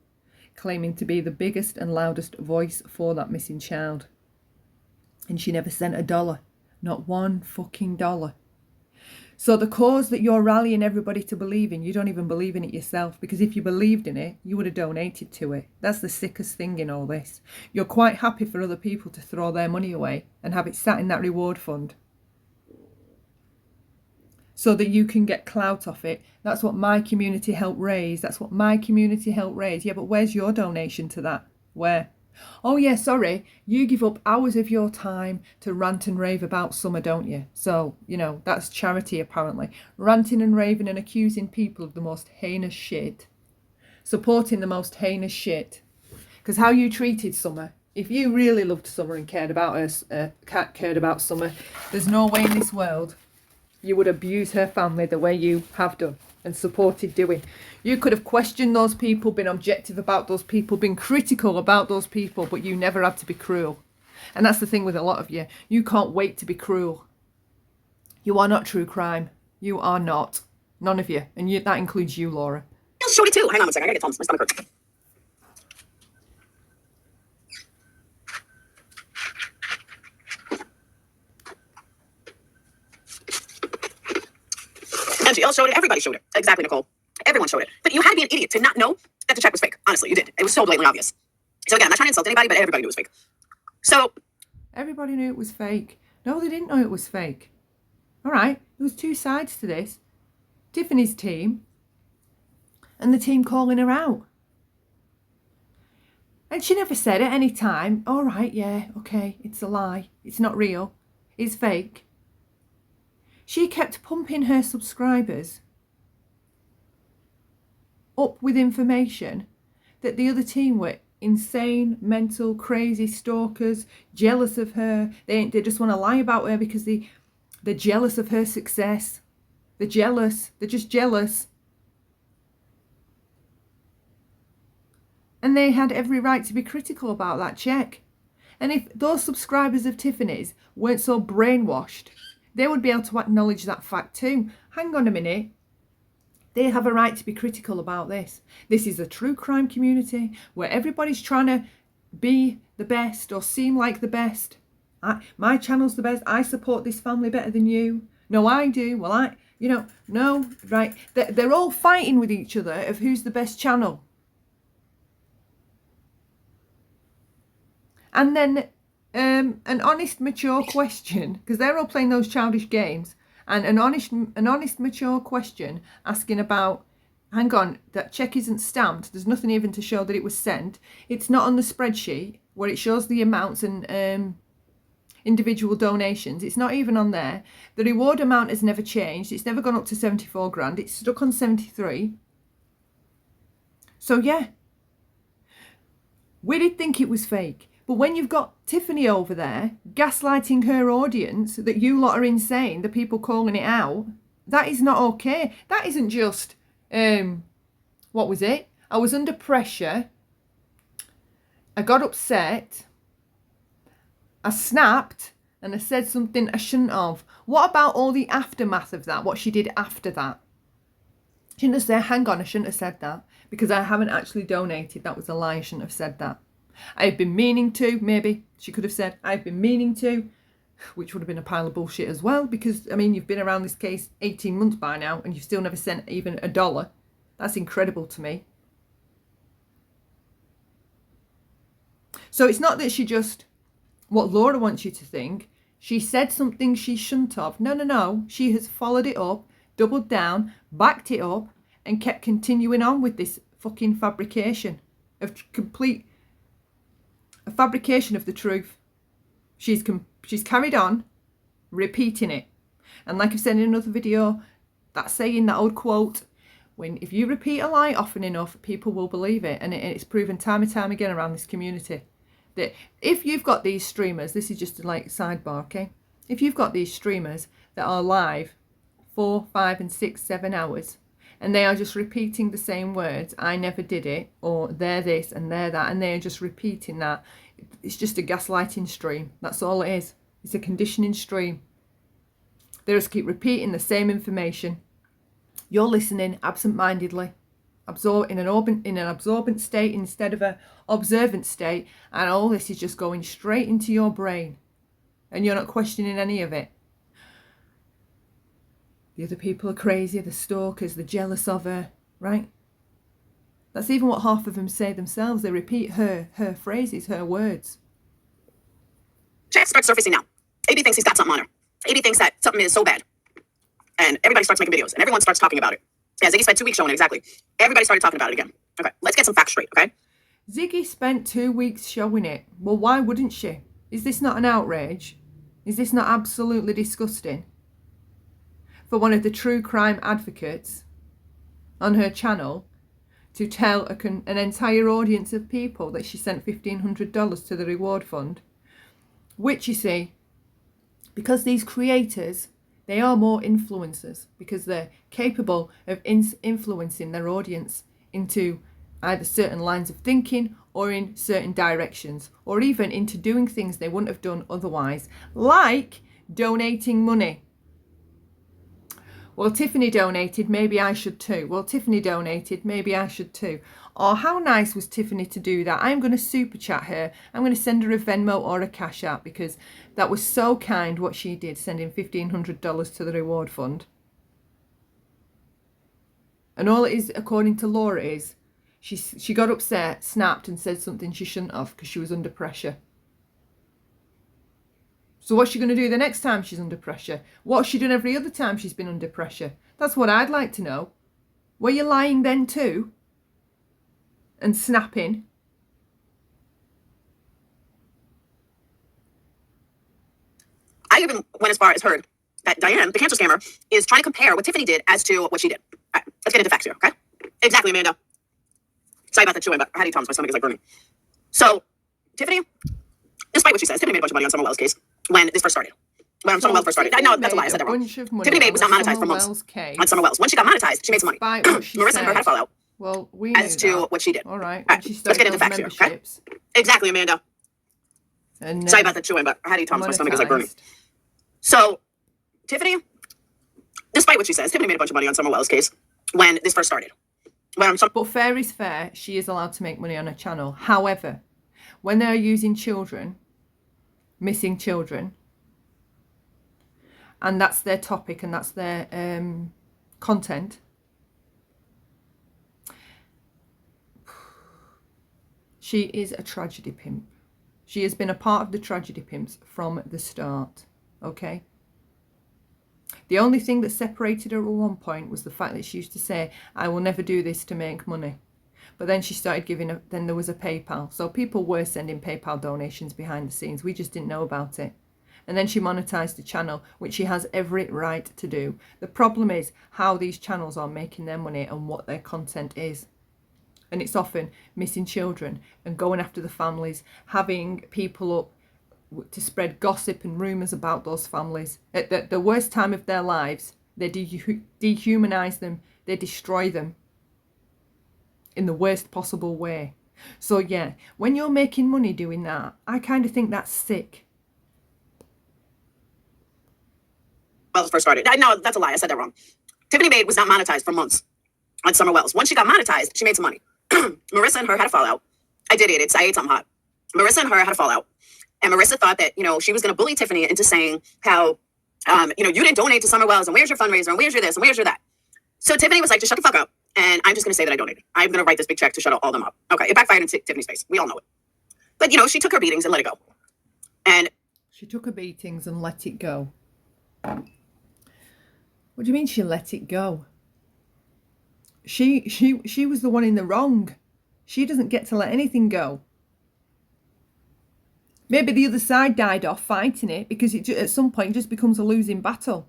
claiming to be the biggest and loudest voice for that missing child. And she never sent $1, not one fucking dollar. So the cause that you're rallying everybody to believe in, you don't even believe in it yourself, because if you believed in it, you would have donated to it. That's the sickest thing in all this. You're quite happy for other people to throw their money away and have it sat in that reward fund. so that you can get clout off it. That's what my community helped raise. That's what my community helped raise. Yeah, but where's your donation to that? Where? Oh yeah, sorry, you give up hours of your time to rant and rave about Summer, don't you? So, you know, that's charity apparently. Ranting and raving and accusing people of the most heinous shit. Supporting the most heinous shit. Because how you treated Summer, if you really loved Summer and cared about her, cared about Summer, there's no way in this world you would abuse her family the way you have done and supported doing. You could have questioned those people, been objective about those people, been critical about those people, but you never had to be cruel. And that's the thing with a lot of you. You can't wait to be cruel. You are not true crime. You are not. None of you. And that includes you, Laura. Shorty too. Hang on one second. I gotta get Tom's. My stomach hurts. MGL showed it. Everybody showed it. Exactly, Nicole. Everyone showed it. But you had to be an idiot to not know that the check was fake. Honestly, you did. It was so blatantly obvious. So again, I'm not trying to insult anybody, but everybody knew it was fake. So everybody knew it was fake. No, they didn't know it was fake. All right, there was two sides to this. Tiffany's team and the team calling her out. And she never said at any time, all right, yeah, okay, it's a lie. It's not real. It's fake. She kept pumping her subscribers up with information that the other team were insane, mental, crazy stalkers, jealous of her. They just want to lie about her because they're jealous of her success. They're jealous. They're just jealous. And they had every right to be critical about that check. And if those subscribers of Tiffany's weren't so brainwashed, they would be able to acknowledge that fact too. Hang on a minute. They have a right to be critical about this. This is a true crime community where everybody's trying to be the best or seem like the best. My channel's the best. I support this family better than you. No, I do. Well, no, right. They're all fighting with each other of who's the best channel. And then an honest, mature question, because they're all playing those childish games, and an honest, mature question asking about, hang on, that check isn't stamped. There's nothing even to show that it was sent. It's not on the spreadsheet where it shows the amounts and individual donations. It's not even on there. The reward amount has never changed. It's never gone up to 74 grand. It's stuck on 73. So yeah, we did think it was fake. But when you've got Tiffany over there gaslighting her audience that you lot are insane, the people calling it out, that is not okay. That isn't just, what was it? I was under pressure. I got upset. I snapped and I said something I shouldn't have. What about all the aftermath of that? What she did after that? She didn't say, hang on, I shouldn't have said that because I haven't actually donated. That was a lie. I shouldn't have said that. I've been meaning to, maybe she could have said, I've been meaning to, which would have been a pile of bullshit as well, because, I mean, you've been around this case 18 months by now and you've still never sent even $1. That's incredible to me. So it's not that she just, what Laura wants you to think, she said something she shouldn't have. No. She has followed it up, doubled down, backed it up, and kept continuing on with this fucking fabrication of a fabrication of the truth. She's carried on repeating it. And like I've said in another video, that saying, that old quote, if you repeat a lie often enough, people will believe it. And it's proven time and time again around this community that if you've got these streamers, this is just a like sidebar, okay? If you've got these streamers that are live 4, 5 and 6, 7 hours, and they are just repeating the same words, I never did it, or they're this and they're that, and they're just repeating that. It's just a gaslighting stream. That's all it is. It's a conditioning stream. They just keep repeating the same information. You're listening absent-mindedly, in an absorbent state instead of an observant state, and all this is just going straight into your brain, and you're not questioning any of it. The other people are crazy, the stalkers, they're jealous of her, right? That's even what half of them say themselves. They repeat her phrases, her words. Check starts surfacing now. AB thinks he's got something on her. AB thinks that something is so bad. And everybody starts making videos and everyone starts talking about it. Yeah, Ziggy spent 2 weeks showing it, exactly. Everybody started talking about it again. Okay, let's get some facts straight, okay? Ziggy spent 2 weeks showing it. Well, why wouldn't she? Is this not an outrage? Is this not absolutely disgusting? For one of the true crime advocates on her channel to tell an entire audience of people that she sent $1,500 to the reward fund, which, you see, because these creators, they are more influencers because they're capable of influencing their audience into either certain lines of thinking or in certain directions, or even into doing things they wouldn't have done otherwise, like donating money. Well, Tiffany donated, maybe I should too. Well, Tiffany donated, maybe I should too. Oh, how nice was Tiffany to do that? I'm going to super chat her. I'm going to send her a Venmo or a Cash App because that was so kind what she did, sending $1,500 to the reward fund. And all it is, according to Laura, is she got upset, snapped and said something she shouldn't have because she was under pressure. So what's she going to do the next time she's under pressure? What's she done every other time she's been under pressure? That's what I'd like to know. Were you lying then too? And snapping? I even went as far as heard that Diane, the cancer scammer, is trying to compare what Tiffany did as to what she did. All right, let's get into facts here, okay? Exactly, Amanda. Sorry about the chewing, but I had to eat Tom's. My stomach is like burning. So, Tiffany, despite what she says, Tiffany made a bunch of money on Summer Wells' case when this first started. When Summer Wells first started. I know that's a lie. I said that wrong. Tiffany Marie was not monetized for months on Summer Wells. When she got monetized, she made some money. Marissa and her had a fallout. Well, we as to that. what she did. All right. Let's get into facts here, okay? Exactly, Amanda. And, sorry about the chewing, but I had to eat Tom's. My stomach is like burning. So, Tiffany, despite what she says, Tiffany made a bunch of money on Summer Wells' case when this first started. But fair is fair. She is allowed to make money on her channel. However, when they are using children, missing children, and that's their topic and that's their content, she is a tragedy pimp. She has been a part of the tragedy pimps from the start, okay? The only thing that separated her at one point was the fact that she used to say, I will never do this to make money. But then she started giving, then there was a PayPal. So people were sending PayPal donations behind the scenes. We just didn't know about it. And then she monetized the channel, which she has every right to do. The problem is how these channels are making their money and what their content is. And it's often missing children and going after the families, having people up to spread gossip and rumours about those families. At the worst time of their lives, they dehumanize them, they destroy them in the worst possible way. So yeah, when you're making money doing that, I kind of think that's sick. Wells first started. No, that's a lie. I said that wrong. Tiffany Marie was not monetized for months on Summer Wells. Once she got monetized, she made some money. Marissa and her had a fallout. I ate something hot. Marissa and her had a fallout. And Marissa thought that, she was going to bully Tiffany into saying how, you didn't donate to Summer Wells and where's your fundraiser and where's your this and where's your that. So Tiffany was like, just shut the fuck up. And I'm just going to say that I donated. I'm going to write this big check to shut all them up. Okay, it backfired in Tiffany's face. We all know it. But, she took her beatings and let it go. And she took her beatings and let it go. What do you mean she let it go? She was the one in the wrong. She doesn't get to let anything go. Maybe the other side died off fighting it because it at some point just becomes a losing battle.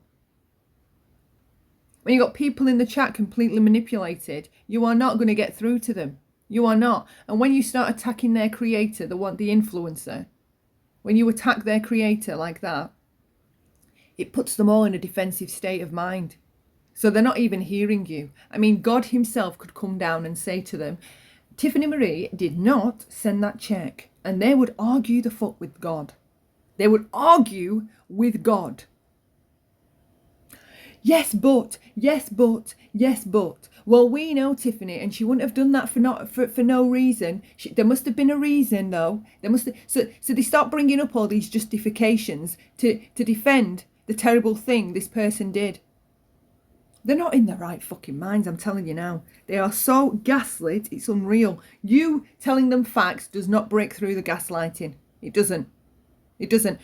When you've got people in the chat completely manipulated, you are not going to get through to them. You are not. And when you start attacking their creator, the influencer, when you attack their creator like that, it puts them all in a defensive state of mind. So they're not even hearing you. I mean, God himself could come down and say to them, Tiffany Marie did not send that check. And they would argue the fuck with God. They would argue with God. Yes, but. Well, we know Tiffany, and she wouldn't have done that for no reason. There must have been a reason, though. So they start bringing up all these justifications to defend the terrible thing this person did. They're not in their right fucking minds, I'm telling you now. They are so gaslit, it's unreal. You telling them facts does not break through the gaslighting. It doesn't.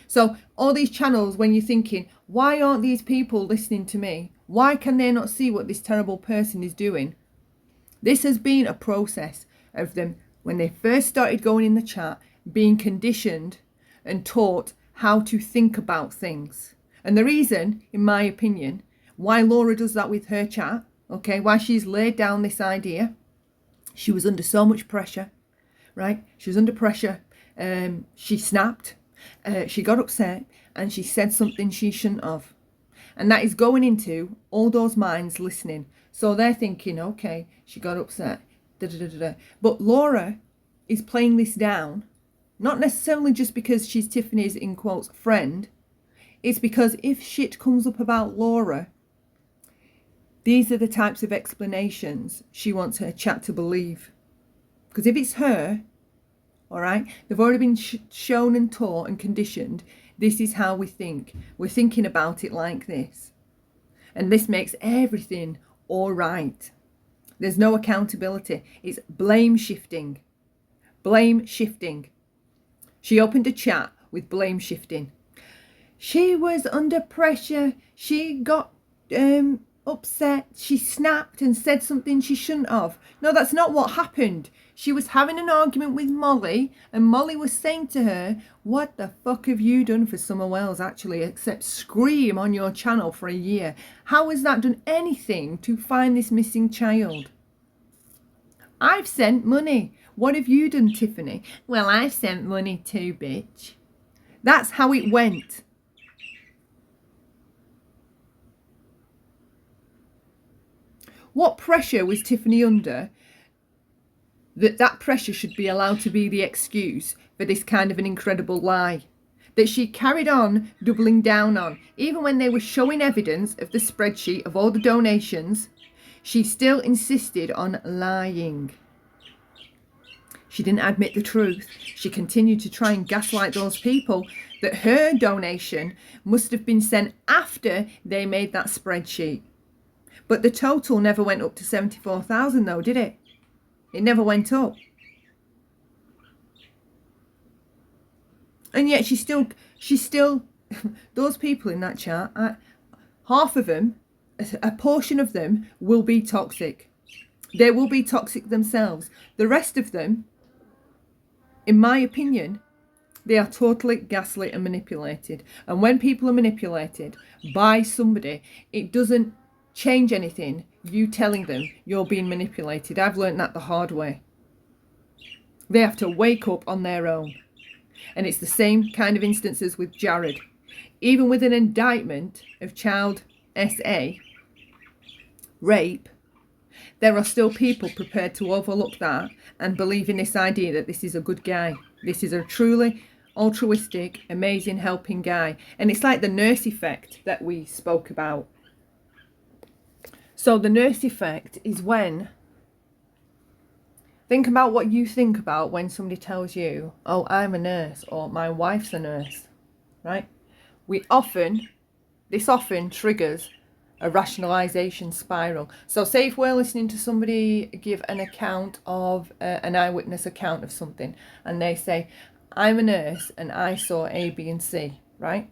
So all these channels, when you're thinking, why aren't these people listening to me? Why can they not see what this terrible person is doing? This has been a process of them, when they first started going in the chat, being conditioned and taught how to think about things. And the reason, in my opinion, why Laura does that with her chat, okay, why she's laid down this idea, she was under so much pressure, right? She was under pressure. She snapped, she got upset, and she said something she shouldn't have. And that is going into all those minds listening. So they're thinking, okay, she got upset, da da da da da. But Laura is playing this down, not necessarily just because she's Tiffany's, in quotes, friend. It's because if shit comes up about Laura, these are the types of explanations she wants her chat to believe. Because if it's her, all right, they've already been shown and taught and conditioned, this is how we think. We're thinking about it like this. And this makes everything all right. There's no accountability. It's blame shifting. Blame shifting. She opened a chat with blame shifting. She was under pressure. She got upset. She snapped and said something she shouldn't have. No, that's not what happened. She was having an argument with Molly, and Molly was saying to her, what the fuck have you done for Summer Wells, actually, except scream on your channel for a year? How has that done anything to find this missing child? I've sent money. What have you done, Tiffany? Well, I've sent money too, bitch. That's how it went. What pressure was Tiffany under that pressure should be allowed to be the excuse for this kind of an incredible lie that she carried on doubling down on? Even when they were showing evidence of the spreadsheet of all the donations, she still insisted on lying. She didn't admit the truth. She continued to try and gaslight those people that her donation must have been sent after they made that spreadsheet. But the total never went up to 74,000 though, did it? It never went up. And yet she's still, those people in that chat, half of them, a portion of them will be toxic. They will be toxic themselves. The rest of them, in my opinion, they are totally gaslit and manipulated. And when people are manipulated by somebody, it doesn't change anything, you telling them you're being manipulated. I've learned that the hard way. They have to wake up on their own. And it's the same kind of instances with Jared. Even with an indictment of child SA rape, there are still people prepared to overlook that and believe in this idea that this is a good guy. This is a truly altruistic, amazing, helping guy. And it's like the nurse effect that we spoke about. So the nurse effect is when, think about what you think about when somebody tells you, oh, I'm a nurse, or my wife's a nurse, right? This often triggers a rationalization spiral. So say if we're listening to somebody give an account of, an eyewitness account of something, and they say, I'm a nurse and I saw A, B and C, right?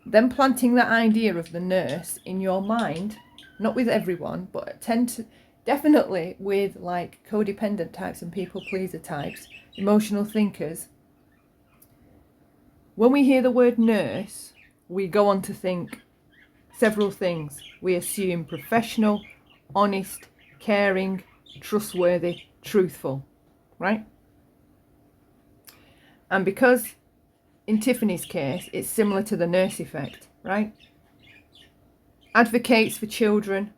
Then planting that idea of the nurse in your mind, not with everyone, but definitely with like codependent types and people pleaser types, emotional thinkers. When we hear the word nurse, we go on to think several things. We assume professional, honest, caring, trustworthy, truthful, right? And because in Tiffany's case, it's similar to the nurse effect, right? Advocates for children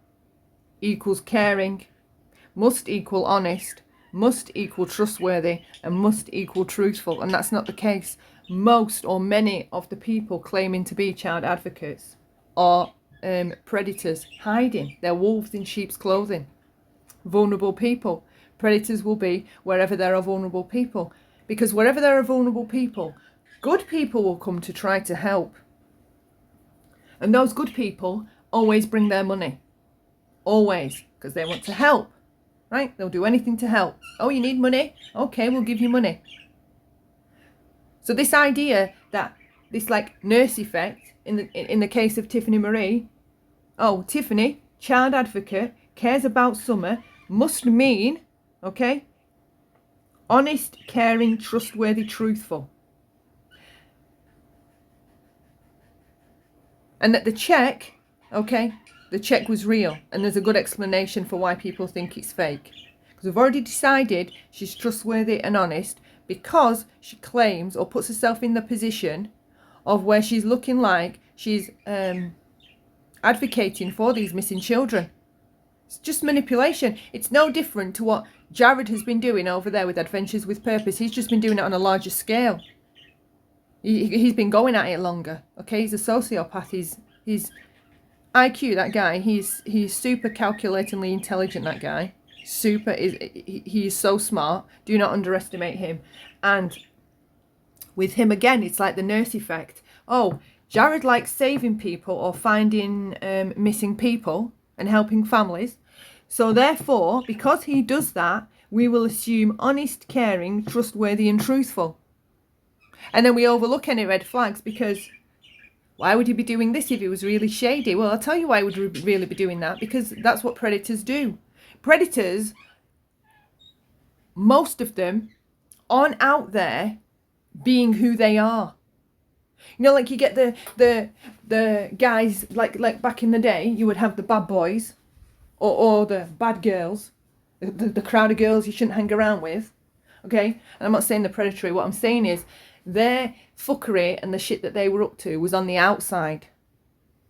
equals caring, must equal honest, must equal trustworthy, and must equal truthful. And that's not the case. Most or many of the people claiming to be child advocates are predators hiding. They're wolves in sheep's clothing. Vulnerable people. Predators will be wherever there are vulnerable people. Because wherever there are vulnerable people, good people will come to try to help. And those good people always bring their money. Always. Because they want to help. Right? They'll do anything to help. Oh, you need money? Okay, we'll give you money. So this idea that this like nurse effect, in the case of Tiffany Marie, oh, Tiffany, child advocate, cares about Summer, must mean, okay, honest, caring, trustworthy, truthful. And that the check, okay, the check was real. And there's a good explanation for why people think it's fake. Because we've already decided she's trustworthy and honest because she claims or puts herself in the position of where she's looking like she's advocating for these missing children. It's just manipulation. It's no different to what Jared has been doing over there with Adventures with Purpose. He's just been doing it on a larger scale. He's been going at it longer. Okay, he's a sociopath. He's IQ, that guy. He's super calculatingly intelligent, that guy. He is so smart. Do not underestimate him. And with him again, it's like the nurse effect. Oh, Jared likes saving people or finding missing people and helping families. So therefore, because he does that, we will assume honest, caring, trustworthy and truthful. And then we overlook any red flags because why would he be doing this if he was really shady? Well, I'll tell you why he would really be doing that, because that's what predators do. Predators, most of them, aren't out there being who they are. You know, like you get the guys, like back in the day, you would have the bad boys or the bad girls, the crowd of girls you shouldn't hang around with, okay? And I'm not saying they're predatory. What I'm saying is their fuckery and the shit that they were up to was on the outside,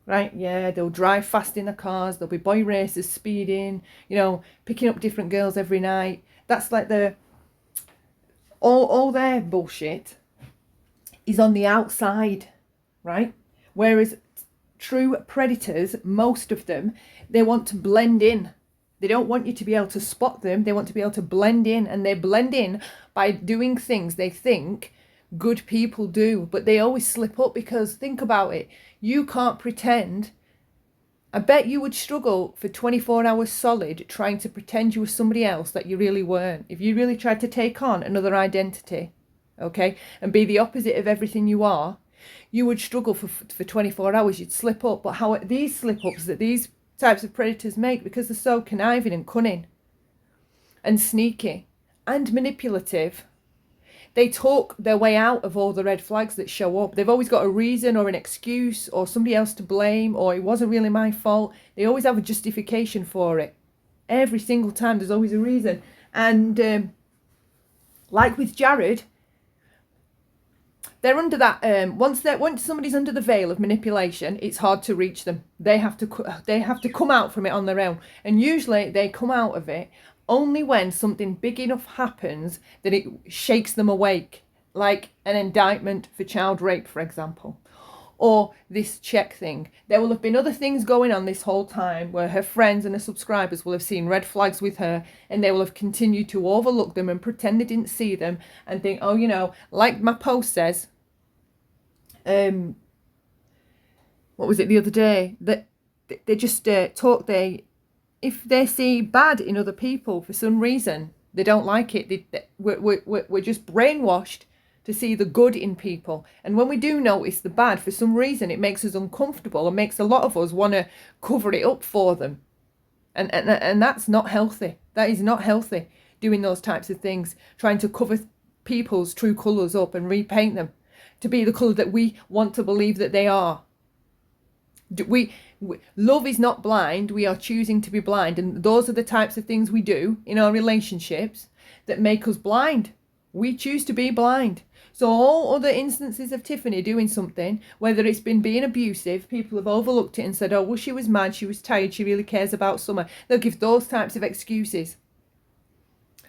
right? Yeah, they'll drive fast in the cars. There'll be boy racers speeding, you know, picking up different girls every night. That's like all their bullshit is on the outside, right? Whereas true predators, most of them, they want to blend in. They don't want you to be able to spot them. They want to be able to blend in, and they blend in by doing things they think good people do, but they always slip up because think about it. You can't pretend. I bet you would struggle for 24 hours solid trying to pretend you were somebody else that you really weren't. If you really tried to take on another identity, okay, and be the opposite of everything you are, you would struggle for 24 hours. You'd slip up. But how these slip ups that these types of predators make, because they're so conniving and cunning and sneaky and manipulative, they talk their way out of all the red flags that show up. They've always got a reason or an excuse or somebody else to blame, or it wasn't really my fault. They always have a justification for it. Every single time there's always a reason. And like with Jared, they're under that once somebody's under the veil of manipulation, it's hard to reach them. They have to come out from it on their own, and usually they come out of it only when something big enough happens that it shakes them awake, like an indictment for child rape, for example, or this Cheque thing. There will have been other things going on this whole time where her friends and her subscribers will have seen red flags with her, and they will have continued to overlook them and pretend they didn't see them and think, oh, you know, like my post says, what was it the other day, that they just if they see bad in other people for some reason, they don't like it. We're just brainwashed to see the good in people. And when we do notice the bad, for some reason, it makes us uncomfortable and makes a lot of us want to cover it up for them. And that's not healthy. That is not healthy, doing those types of things, trying to cover people's true colours up and repaint them to be the colour that we want to believe that they are. Love is not blind. We are choosing to be blind, and those are the types of things we do in our relationships that make us blind. We choose to be blind. So all other instances of Tiffany doing something, whether it's been being abusive, people have overlooked it and said, oh, well, she was mad, she was tired, she really cares about Summer. They'll give those types of excuses.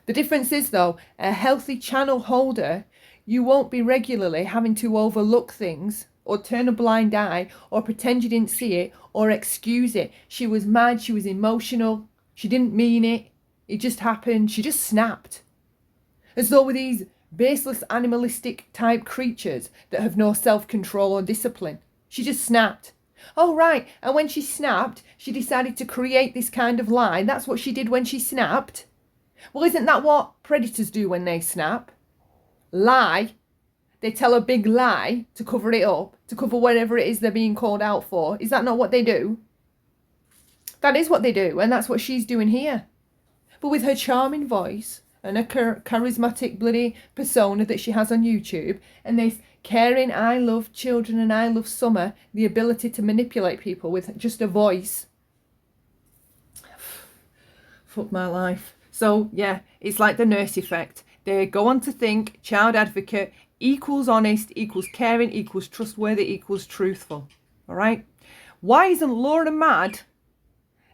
The difference is, though, a healthy channel holder, you won't be regularly having to overlook things or turn a blind eye, or pretend you didn't see it, or excuse it. She was mad, she was emotional, she didn't mean it, it just happened, she just snapped. As though with these baseless animalistic type creatures that have no self-control or discipline. She just snapped. Oh, right, and when she snapped, she decided to create this kind of lie. That's what she did when she snapped. Well, isn't that what predators do when they snap? Lie. They tell a big lie to cover it up, to cover whatever it is they're being called out for. Is that not what they do? That is what they do, and that's what she's doing here. But with her charming voice and a charismatic bloody persona that she has on YouTube, and this caring, I love children and I love summer, the ability to manipulate people with just a voice. Fuck my life. So yeah, it's like the nurse effect. They go on to think child advocate equals honest, equals caring, equals trustworthy, equals truthful. All right? Why isn't Laura mad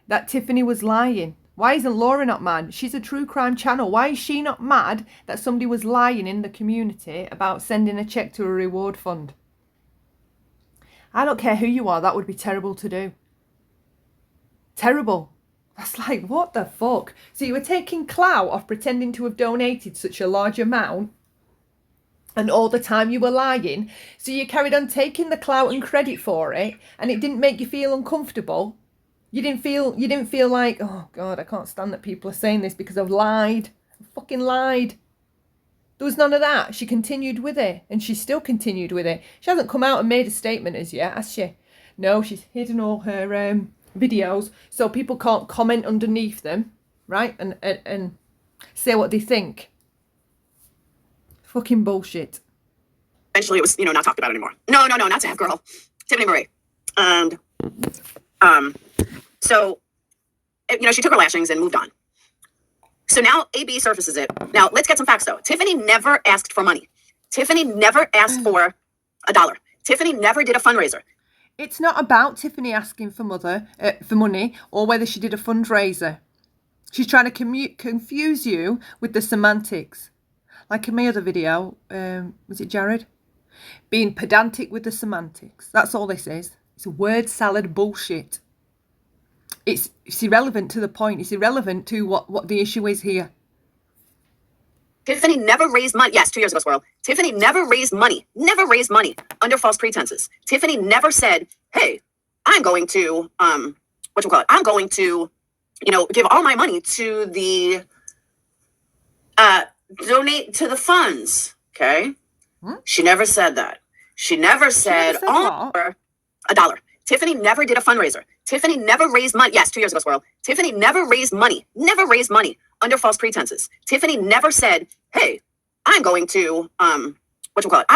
that Tiffany was lying? Why isn't Laura not mad? She's a true crime channel. Why is she not mad that somebody was lying in the community about sending a cheque to a reward fund? I don't care who you are, that would be terrible to do. Terrible. That's like, what the fuck? So you were taking clout off pretending to have donated such a large amount, and all the time you were lying. So you carried on taking the clout and credit for it, and it didn't make you feel uncomfortable. You didn't feel like, oh God, I can't stand that people are saying this because I've lied. I fucking lied. There was none of that. She continued with it, and she still continued with it. She hasn't come out and made a statement as yet, has she? No, she's hidden all her videos so people can't comment underneath them, right? And say what they think. Fucking bullshit. Eventually it was, not talked about anymore. No, not to have girl. Tiffany Marie. And, so, she took her lashings and moved on. So now AB surfaces it. Now, let's get some facts, though. Tiffany never asked for money. Tiffany never asked for $1. Tiffany never did a fundraiser. It's not about Tiffany asking for money or whether she did a fundraiser. She's trying to confuse you with the semantics. Like in my other video, was it Jared? Being pedantic with the semantics. That's all this is. It's a word salad bullshit. It's irrelevant to the point. It's irrelevant to what the issue is here. Tiffany never raised money. Yes, 2 years ago, Squirrel. Tiffany never raised money. Never raised money under false pretenses. Tiffany never said, hey, I'm going to, I'm going to, give all my money to the, donate to the funds. Okay. She never said that. She never said, $1. Tiffany never did a fundraiser. Tiffany never raised money. Yes, 2 years ago, Squirrel. Tiffany never raised money. Never raised money under false pretenses. Tiffany never said, hey, I'm going to, I'm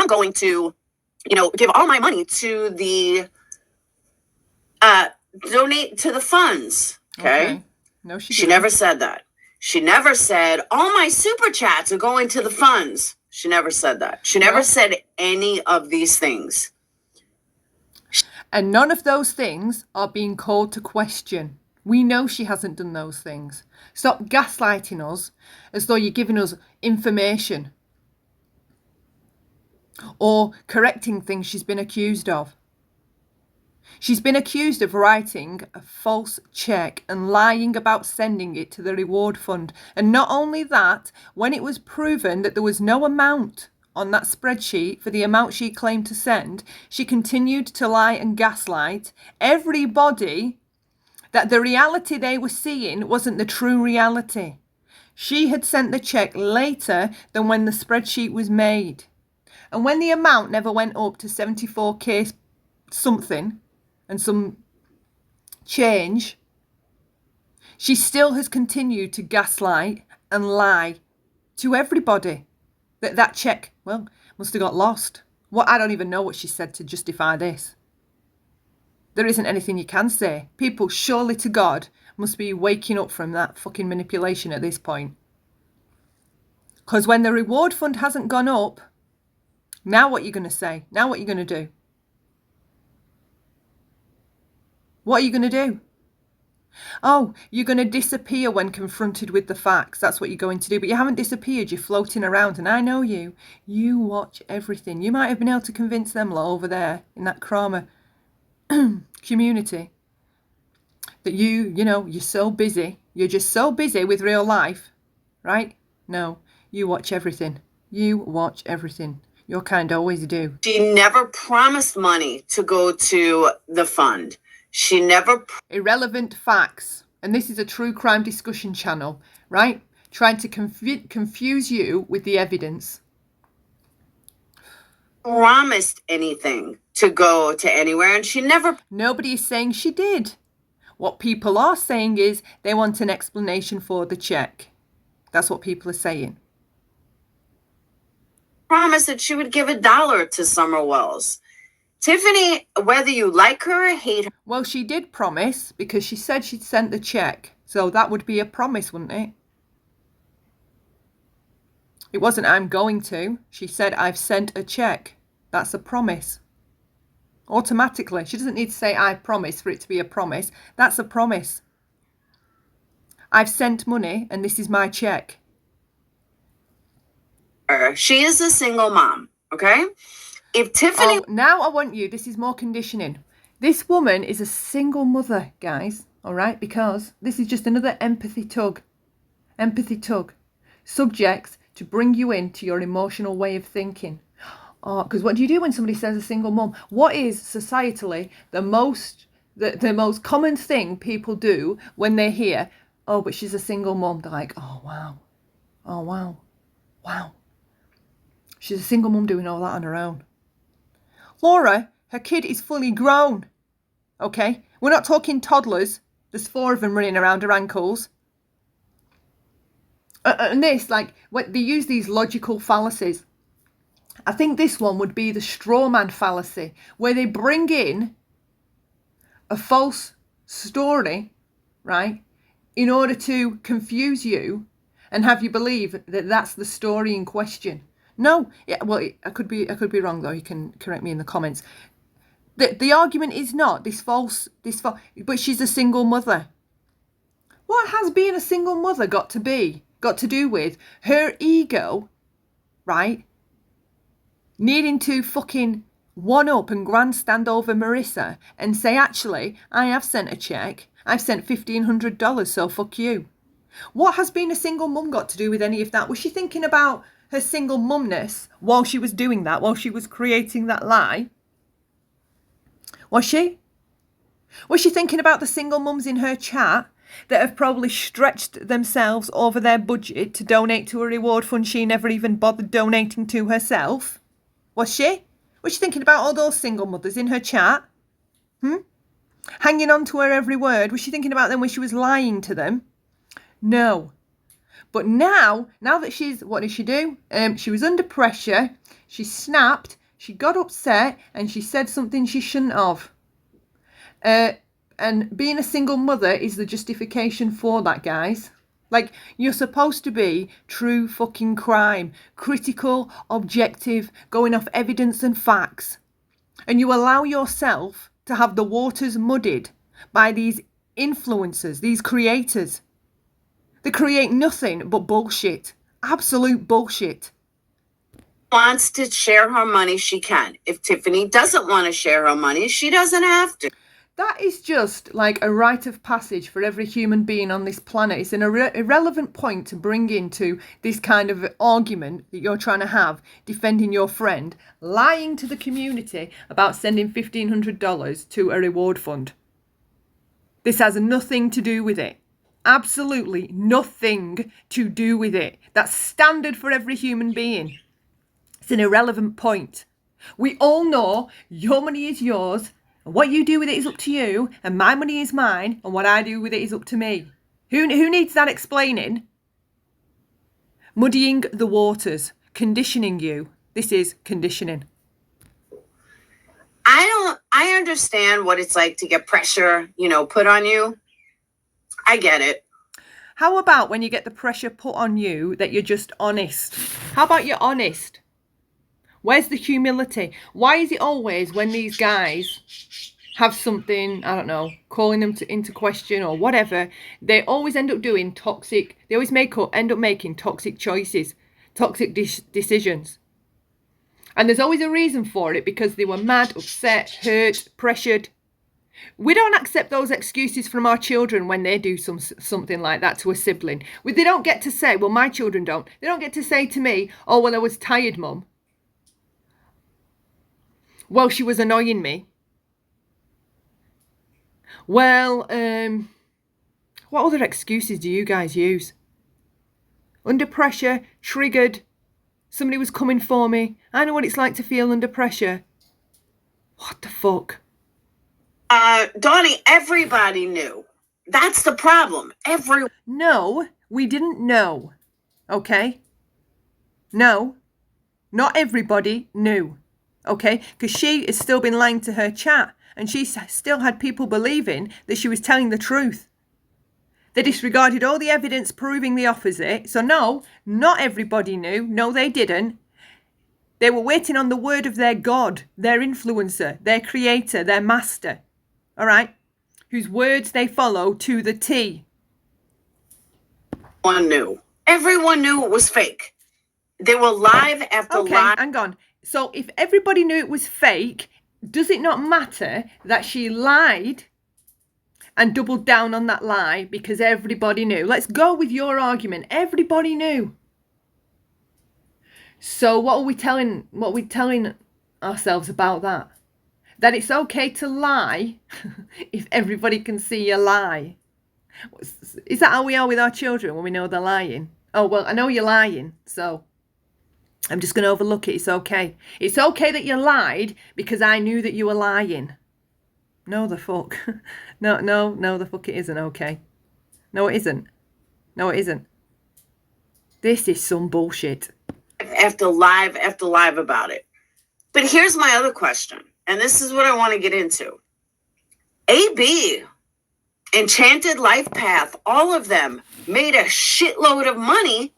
going to, give all my money to the, donate to the funds. Okay. No, she never said that. She never said, all my super chats are going to the funds. She never said that. She never said any of these things. And none of those things are being called to question. We know she hasn't done those things. Stop gaslighting us as though you're giving us information or correcting things she's been accused of. She's been accused of writing a false cheque and lying about sending it to the reward fund. And not only that, when it was proven that there was no amount on that spreadsheet for the amount she claimed to send, she continued to lie and gaslight everybody that the reality they were seeing wasn't the true reality. She had sent the cheque later than when the spreadsheet was made. And when the amount never went up to 74k something and some change, she still has continued to gaslight and lie to everybody that cheque, must have got lost. I don't even know what she said to justify this. There isn't anything you can say. People, surely to God, must be waking up from that fucking manipulation at this point. Because when the reward fund hasn't gone up, now what are you going to say? Now what are you going to do? What are you going to do? Oh, you're going to disappear when confronted with the facts. That's what you're going to do. But you haven't disappeared. You're floating around. And I know you. You watch everything. You might have been able to convince them lot over there in that Crama community that you're so busy. You're just so busy with real life, right? No, you watch everything. You watch everything. Your kind always do. She never promised money to go to the fund. She never... Irrelevant facts. And this is a true crime discussion channel, right? Trying to confuse you with the evidence. Promised anything to go to anywhere, and she never... Nobody is saying she did. What people are saying is they want an explanation for the check. That's what people are saying. Promised that she would give $1 to Summer Wells. Tiffany, whether you like her or hate her. Well, she did promise because she said she'd sent the check. So that would be a promise, wouldn't it? It wasn't I'm going to. She said I've sent a check. That's a promise. Automatically. She doesn't need to say I promise for it to be a promise. That's a promise. I've sent money and this is my check. She is a single mom, okay? If Tiffany... Oh, now I want you, this is more conditioning. This woman is a single mother, guys, all right? Because this is just another empathy tug. Empathy tug. Subjects to bring you into your emotional way of thinking. Oh, because what do you do when somebody says a single mum? What is societally the most common thing people do when they hear, oh, but she's a single mum? They're like, oh, wow. Oh, wow. Wow. She's a single mum doing all that on her own. Laura, her kid is fully grown. Okay? We're not talking toddlers. There's 4 of them running around her ankles. And this, like, when they use these logical fallacies. I think this one would be the straw man fallacy, where they bring in a false story, right, in order to confuse you and have you believe that that's the story in question. No, yeah, well, I could be wrong though. You can correct me in the comments. The argument is not this false, but she's a single mother. What has being a single mother got to do with her ego, right? Needing to fucking one up and grandstand over Marissa and say, actually, I have sent a check. I've sent $1,500, so fuck you. What has being a single mum got to do with any of that? Was she thinking about her single mumness while she was doing that, while she was creating that lie? Was she? Was she thinking about the single mums in her chat that have probably stretched themselves over their budget to donate to a reward fund she never even bothered donating to herself? Was she? Was she thinking about all those single mothers in her chat? Hanging on to her every word? Was she thinking about them when she was lying to them? No. But now that she's, what did she do? She was under pressure. She snapped. She got upset and she said something she shouldn't have. And being a single mother is the justification for that, guys. Like, you're supposed to be true fucking crime. Critical, objective, going off evidence and facts. And you allow yourself to have the waters muddied by these influencers, these creators. They create nothing but bullshit. Absolute bullshit. Wants to share her money, she can. If Tiffany doesn't want to share her money, she doesn't have to. That is just like a rite of passage for every human being on this planet. It's an irrelevant point to bring into this kind of argument that you're trying to have, defending your friend, lying to the community about sending $1,500 to a reward fund. This has nothing to do with it. Absolutely nothing to do with it. That's standard for every human being. It's an irrelevant point. We all know your money is yours. And what you do with it is up to you, and my money is mine, and what I do with it is up to me. Who needs that explaining? Muddying the waters, conditioning you. This is conditioning. I understand what it's like to get pressure, put on you. I get it. How about when you get the pressure put on you that you're just honest? How about you're honest? Where's the humility? Why is it always when these guys have something, I don't know, calling them into question or whatever, they always end up doing toxic, they always end up making toxic choices, toxic decisions. And there's always a reason for it, because they were mad, upset, hurt, pressured. We don't accept those excuses from our children when they do something like that to a sibling. They don't get to say, well, my children don't. They don't get to say to me, oh, well, I was tired, Mum. Well, she was annoying me. Well, what other excuses do you guys use? Under pressure, triggered, somebody was coming for me. I know what it's like to feel under pressure. What the fuck? Donnie, everybody knew That's the problem. No, we didn't know. Okay? No, not everybody knew. Okay? Because she has still been lying to her chat. And she still had people believing that she was telling the truth. They disregarded all the evidence proving the opposite. So no, not everybody knew. No, they didn't. They were waiting on the word of their God, their influencer, their creator, their master. All right? Whose words they follow to the T. Everyone knew it was fake. They were live after live. Okay, hang on. So if everybody knew it was fake, does it not matter that she lied and doubled down on that lie because everybody knew? Let's go with your argument. Everybody knew. So what are we telling ourselves about that? That it's okay to lie if everybody can see a lie. Is that how we are with our children when we know they're lying? Oh, well, I know you're lying, so I'm just going to overlook it. It's okay. It's okay that you lied because I knew that you were lying. No, the fuck. No, the fuck it isn't okay. No, it isn't. No, it isn't. This is some bullshit. After live about it. But here's my other question, and this is what I want to get into. AB, Enchanted Life Path, all of them made a shitload of money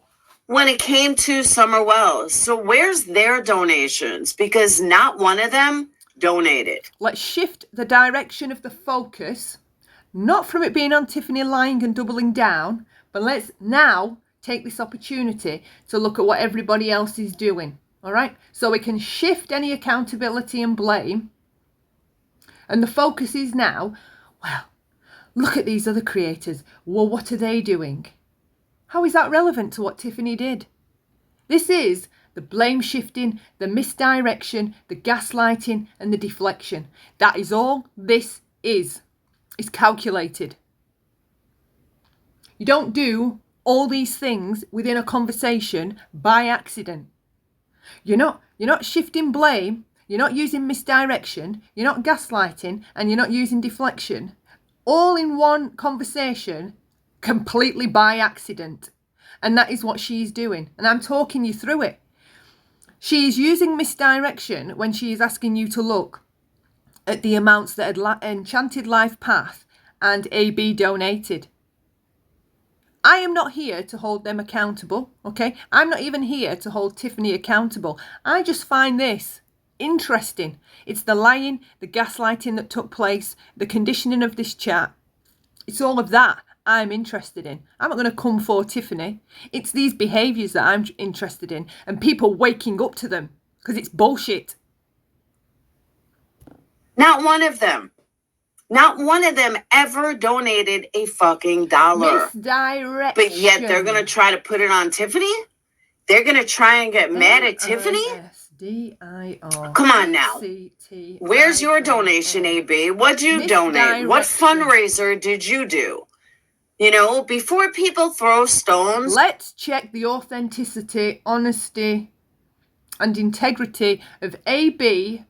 when it came to Summer Wells. So where's their donations? Because not one of them donated. Let's shift the direction of the focus, not from it being on Tiffany lying and doubling down, but let's now take this opportunity to look at what everybody else is doing. All right? So we can shift any accountability and blame. And the focus is now, well, look at these other creators. Well, what are they doing? How is that relevant to what Tiffany did? This is the blame shifting, the misdirection, the gaslighting and the deflection. That is all this is. It's calculated. You don't do all these things within a conversation by accident. You're not shifting blame, you're not using misdirection, you're not gaslighting, and you're not using deflection. All in one conversation, completely by accident. And that is what she's doing. And I'm talking you through it. She is using misdirection when she is asking you to look at the amounts that had Enchanted Life Path and AB donated. I am not here to hold them accountable, okay? I'm not even here to hold Tiffany accountable. I just find this interesting. It's the lying, the gaslighting that took place, the conditioning of this chat. It's all of that I'm interested in. I'm not going to come for Tiffany. It's these behaviours that I'm interested in and people waking up to them because it's bullshit. Not one of them ever donated a fucking dollar. Misdirection. But yet they're going to try to put it on Tiffany? They're going to try and get mad at Tiffany? Come on now. Where's your donation, AB? What'd you donate? What fundraiser did you do? You know, before people throw stones. Let's check the authenticity, honesty, and integrity of AB.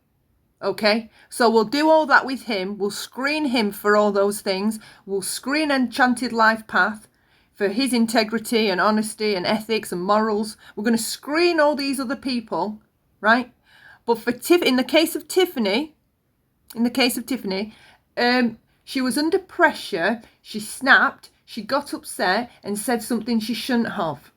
Okay, so we'll do all that with him. We'll screen him for all those things. We'll screen Enchanted Life Path for his integrity and honesty and ethics and morals. We're going to screen all these other people, right? But for in the case of Tiffany, she was under pressure. She snapped. She got upset and said something she shouldn't have.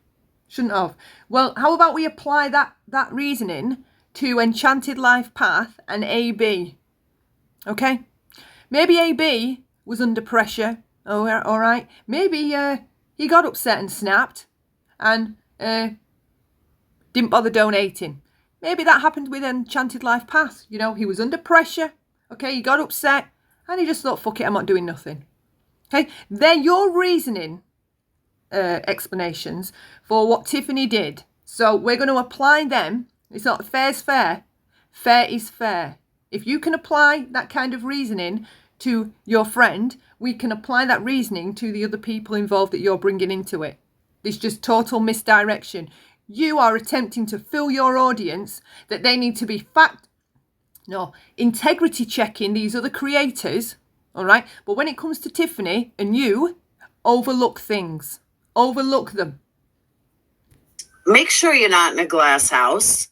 Well, how about we apply that reasoning to Enchanted Life Path and AB? Okay? Maybe AB was under pressure. Oh, all right. Maybe he got upset and snapped and didn't bother donating. Maybe that happened with Enchanted Life Path. You know, he was under pressure. Okay, he got upset and he just thought, fuck it, I'm not doing nothing. Okay, they're your reasoning explanations for what Tiffany did. So we're going to apply them. It's not fair's fair. Fair is fair. If you can apply that kind of reasoning to your friend, we can apply that reasoning to the other people involved that you're bringing into it. It's just total misdirection. You are attempting to fill your audience that they need to be integrity checking these other creators, All right. But when it comes to Tiffany and you, overlook things. Overlook them. Make sure you're not in a glass house.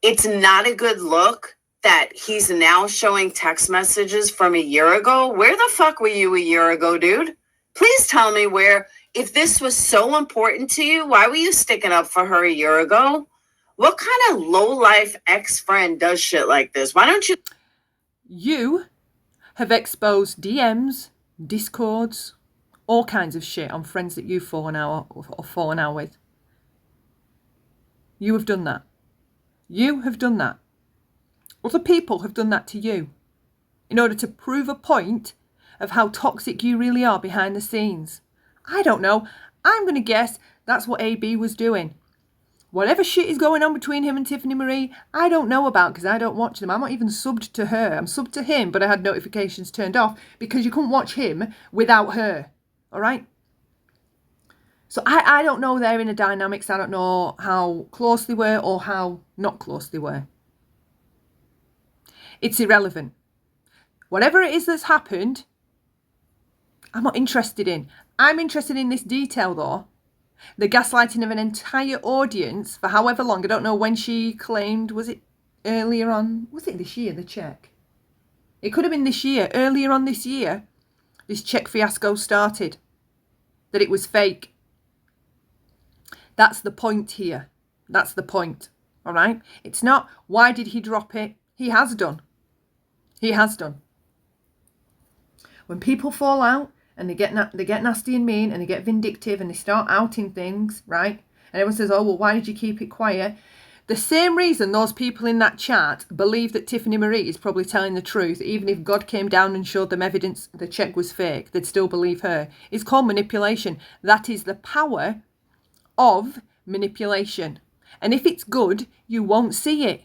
It's not a good look that he's now showing text messages from a year ago. Where the fuck were you a year ago, dude? Please tell me where. If this was so important to you, why were you sticking up for her a year ago? What kind of low-life ex-friend does shit like this? Why don't you... You have exposed DMs, Discords, all kinds of shit on friends that you've fallen out with. You have done that. You have done that. Other people have done that to you in order to prove a point of how toxic you really are behind the scenes. I don't know. I'm going to guess that's what AB was doing. Whatever shit is going on between him and Tiffany Marie, I don't know about because I don't watch them. I'm not even subbed to her. I'm subbed to him, but I had notifications turned off because you couldn't watch him without her. All right? So I don't know their inner dynamics. I don't know how close they were or how not close they were. It's irrelevant. Whatever it is that's happened, I'm not interested in. I'm interested in this detail though. The gaslighting of an entire audience for however long. I don't know when she claimed, was it earlier on? Was it this year, the Cheque? It could have been this year. Earlier on this year, this Cheque fiasco started. That it was fake. That's the point here. That's the point. All right? It's not, why did he drop it? He has done. He has done. When people fall out, and they get nasty and mean and they get vindictive and they start outing things, right? And everyone says, oh, well, why did you keep it quiet? The same reason those people in that chat believe that Tiffany Marie is probably telling the truth, even if God came down and showed them evidence the Cheque was fake, they'd still believe her. It's called manipulation. That is the power of manipulation. And if it's good, you won't see it.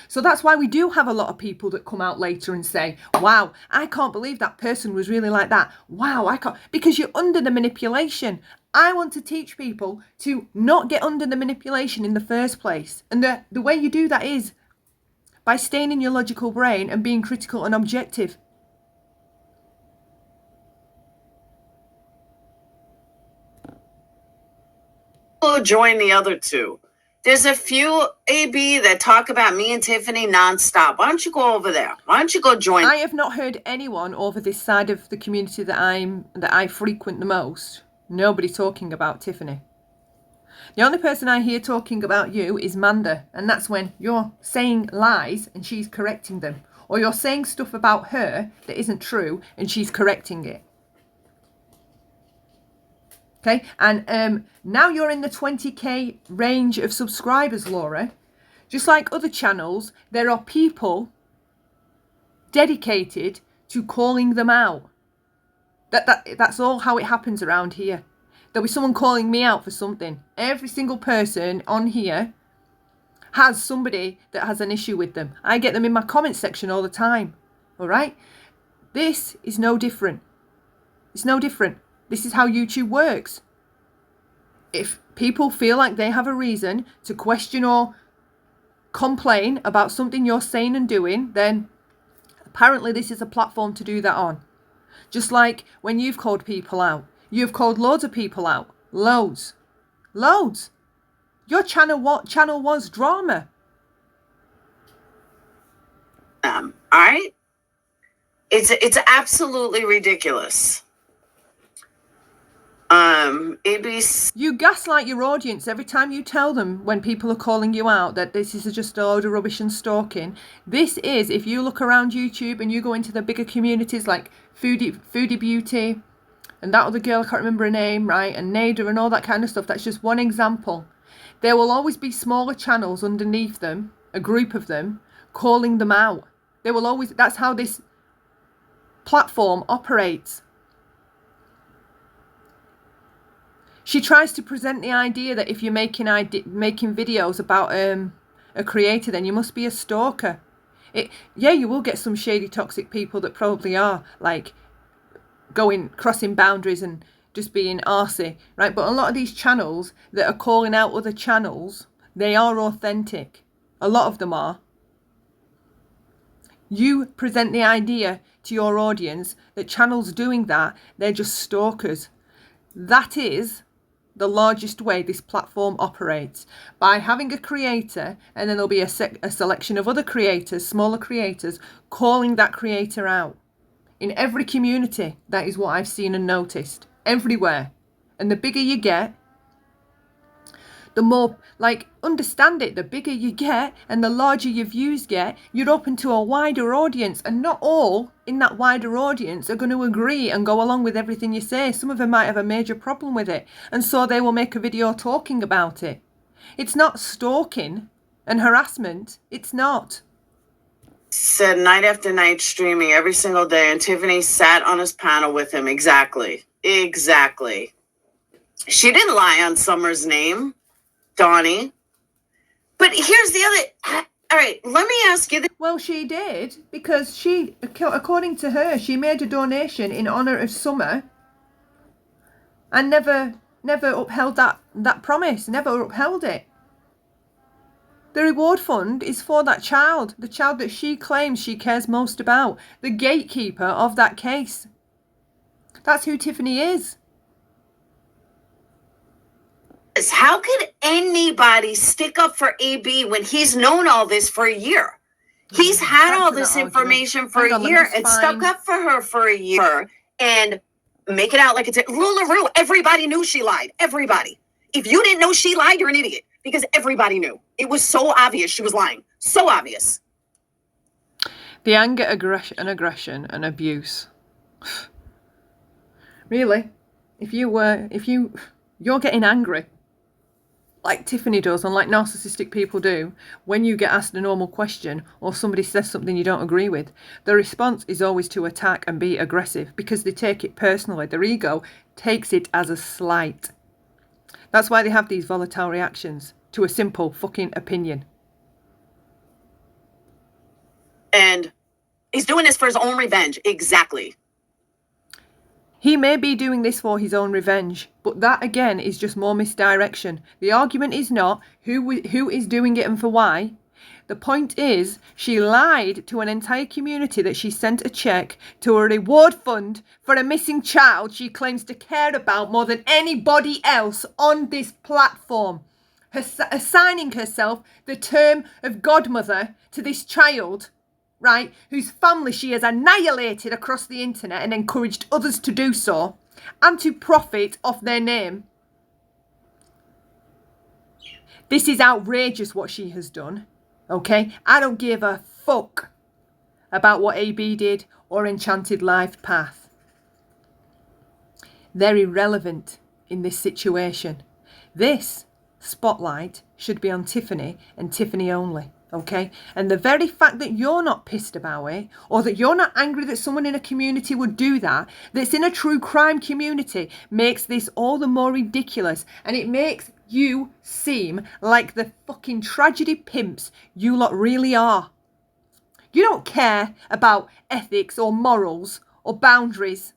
So that's why we do have a lot of people that come out later and say, wow, I can't believe that person was really like that. Wow, I can't. Because you're under the manipulation. I want to teach people to not get under the manipulation in the first place. And the way you do that is by staying in your logical brain and being critical and objective. Join the other two. There's a few AB that talk about me and Tiffany nonstop. Why don't you go over there? Why don't you go join? I have not heard anyone over this side of the community that I frequent the most. Nobody talking about Tiffany. The only person I hear talking about you is Manda, and that's when you're saying lies and she's correcting them, or you're saying stuff about her that isn't true and she's correcting it. Okay, and now you're in the 20k range of subscribers, Laura. Just like other channels, there are people dedicated to calling them out. That's all how it happens around here. There'll be someone calling me out for something. Every single person on here has somebody that has an issue with them. I get them in my comment section all the time. All right? This is no different. It's no different. This is how YouTube works. If people feel like they have a reason to question or complain about something you're saying and doing, then apparently this is a platform to do that on. Just like when you've called people out. You've called loads of people out. Loads. Loads. Your channel was drama. All right? It's absolutely ridiculous. ABC. You gaslight your audience every time you tell them when people are calling you out that this is just a load of rubbish and stalking. This is, if you look around YouTube and you go into the bigger communities like Foodie Beauty and that other girl, I can't remember her name, right, and Nada and all that kind of stuff, that's just one example. There will always be smaller channels underneath them, a group of them, calling them out. There will always, that's how this platform operates. She tries to present the idea that if you're making videos about a creator, then you must be a stalker. Yeah, you will get some shady, toxic people that probably are, like, crossing boundaries and just being arsey, right? But a lot of these channels that are calling out other channels, they are authentic. A lot of them are. You present the idea to your audience that channels doing that, they're just stalkers. That is the largest way this platform operates, by having a creator, and then there'll be a selection of other creators, smaller creators, calling that creator out. In every community, that is what I've seen and noticed. Everywhere. And the bigger you get, the more, like, understand it, the bigger you get and the larger your views get, you're open to a wider audience, and not all in that wider audience are going to agree and go along with everything you say. Some of them might have a major problem with it, and so they will make a video talking about it. It's not stalking and harassment. It's not. Said night after night streaming every single day, and Tiffany sat on his panel with him. Exactly. She didn't lie on Summer's name, Donnie. But here's the other. All right, let me ask you this. Well, she did, because she, according to her, she made a donation in honour of Summer and never upheld that promise, never upheld it. The reward fund is for that child, the child that she claims she cares most about, the gatekeeper of that case. That's who Tiffany is. How could anybody stick up for AB when he's known all this for a year? He's had all this information for a year and stuck up for her for a year and make it out like it's LuLaRoe. Everybody knew she lied. Everybody. If you didn't know she lied, you're an idiot, because everybody knew. It was so obvious she was lying. So obvious. The anger, aggression and abuse. Really? You're getting angry, like Tiffany does, and like narcissistic people do, when you get asked a normal question or somebody says something you don't agree with, the response is always to attack and be aggressive, because they take it personally. Their ego takes it as a slight. That's why they have these volatile reactions to a simple fucking opinion. And he's doing this for his own revenge. Exactly. He may be doing this for his own revenge, but that again is just more misdirection. The argument is not who is doing it and for why. The point is, she lied to an entire community that she sent a cheque to a reward fund for a missing child she claims to care about more than anybody else on this platform. Assigning herself the term of godmother to this child, right, whose family she has annihilated across the internet and encouraged others to do so, and to profit off their name. This is outrageous what she has done, okay? I don't give a fuck about what AB did or Enchanted Life Path. They're irrelevant in this situation. This spotlight should be on Tiffany and Tiffany only. Okay, and the very fact that you're not pissed about it, or that you're not angry that someone in a community would do that, that's in a true crime community, makes this all the more ridiculous, and it makes you seem like the fucking tragedy pimps you lot really are. You don't care about ethics or morals or boundaries,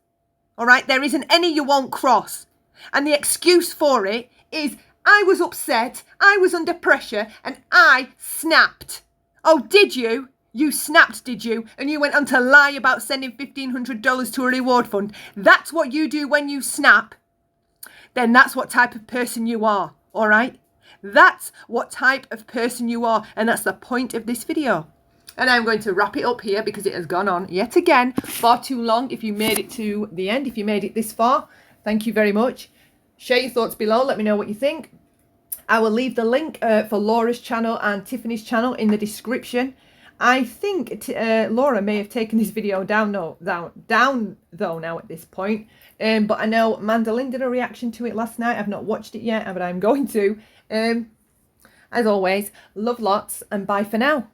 all right? There isn't any you won't cross, and the excuse for it is, I was upset, I was under pressure, and I snapped. Oh, did you? You snapped, did you? And you went on to lie about sending $1,500 to a reward fund. That's what you do when you snap. Then that's what type of person you are, all right? That's what type of person you are, and that's the point of this video. And I'm going to wrap it up here because it has gone on yet again far too long. If you made it to the end, if you made it this far, thank you very much. Share your thoughts below. Let me know what you think. I will leave the link for Laura's channel and Tiffany's channel in the description. I think Laura may have taken this video down though now at this point. But I know Mandolin did a reaction to it last night. I've not watched it yet, but I'm going to. As always, love lots and bye for now.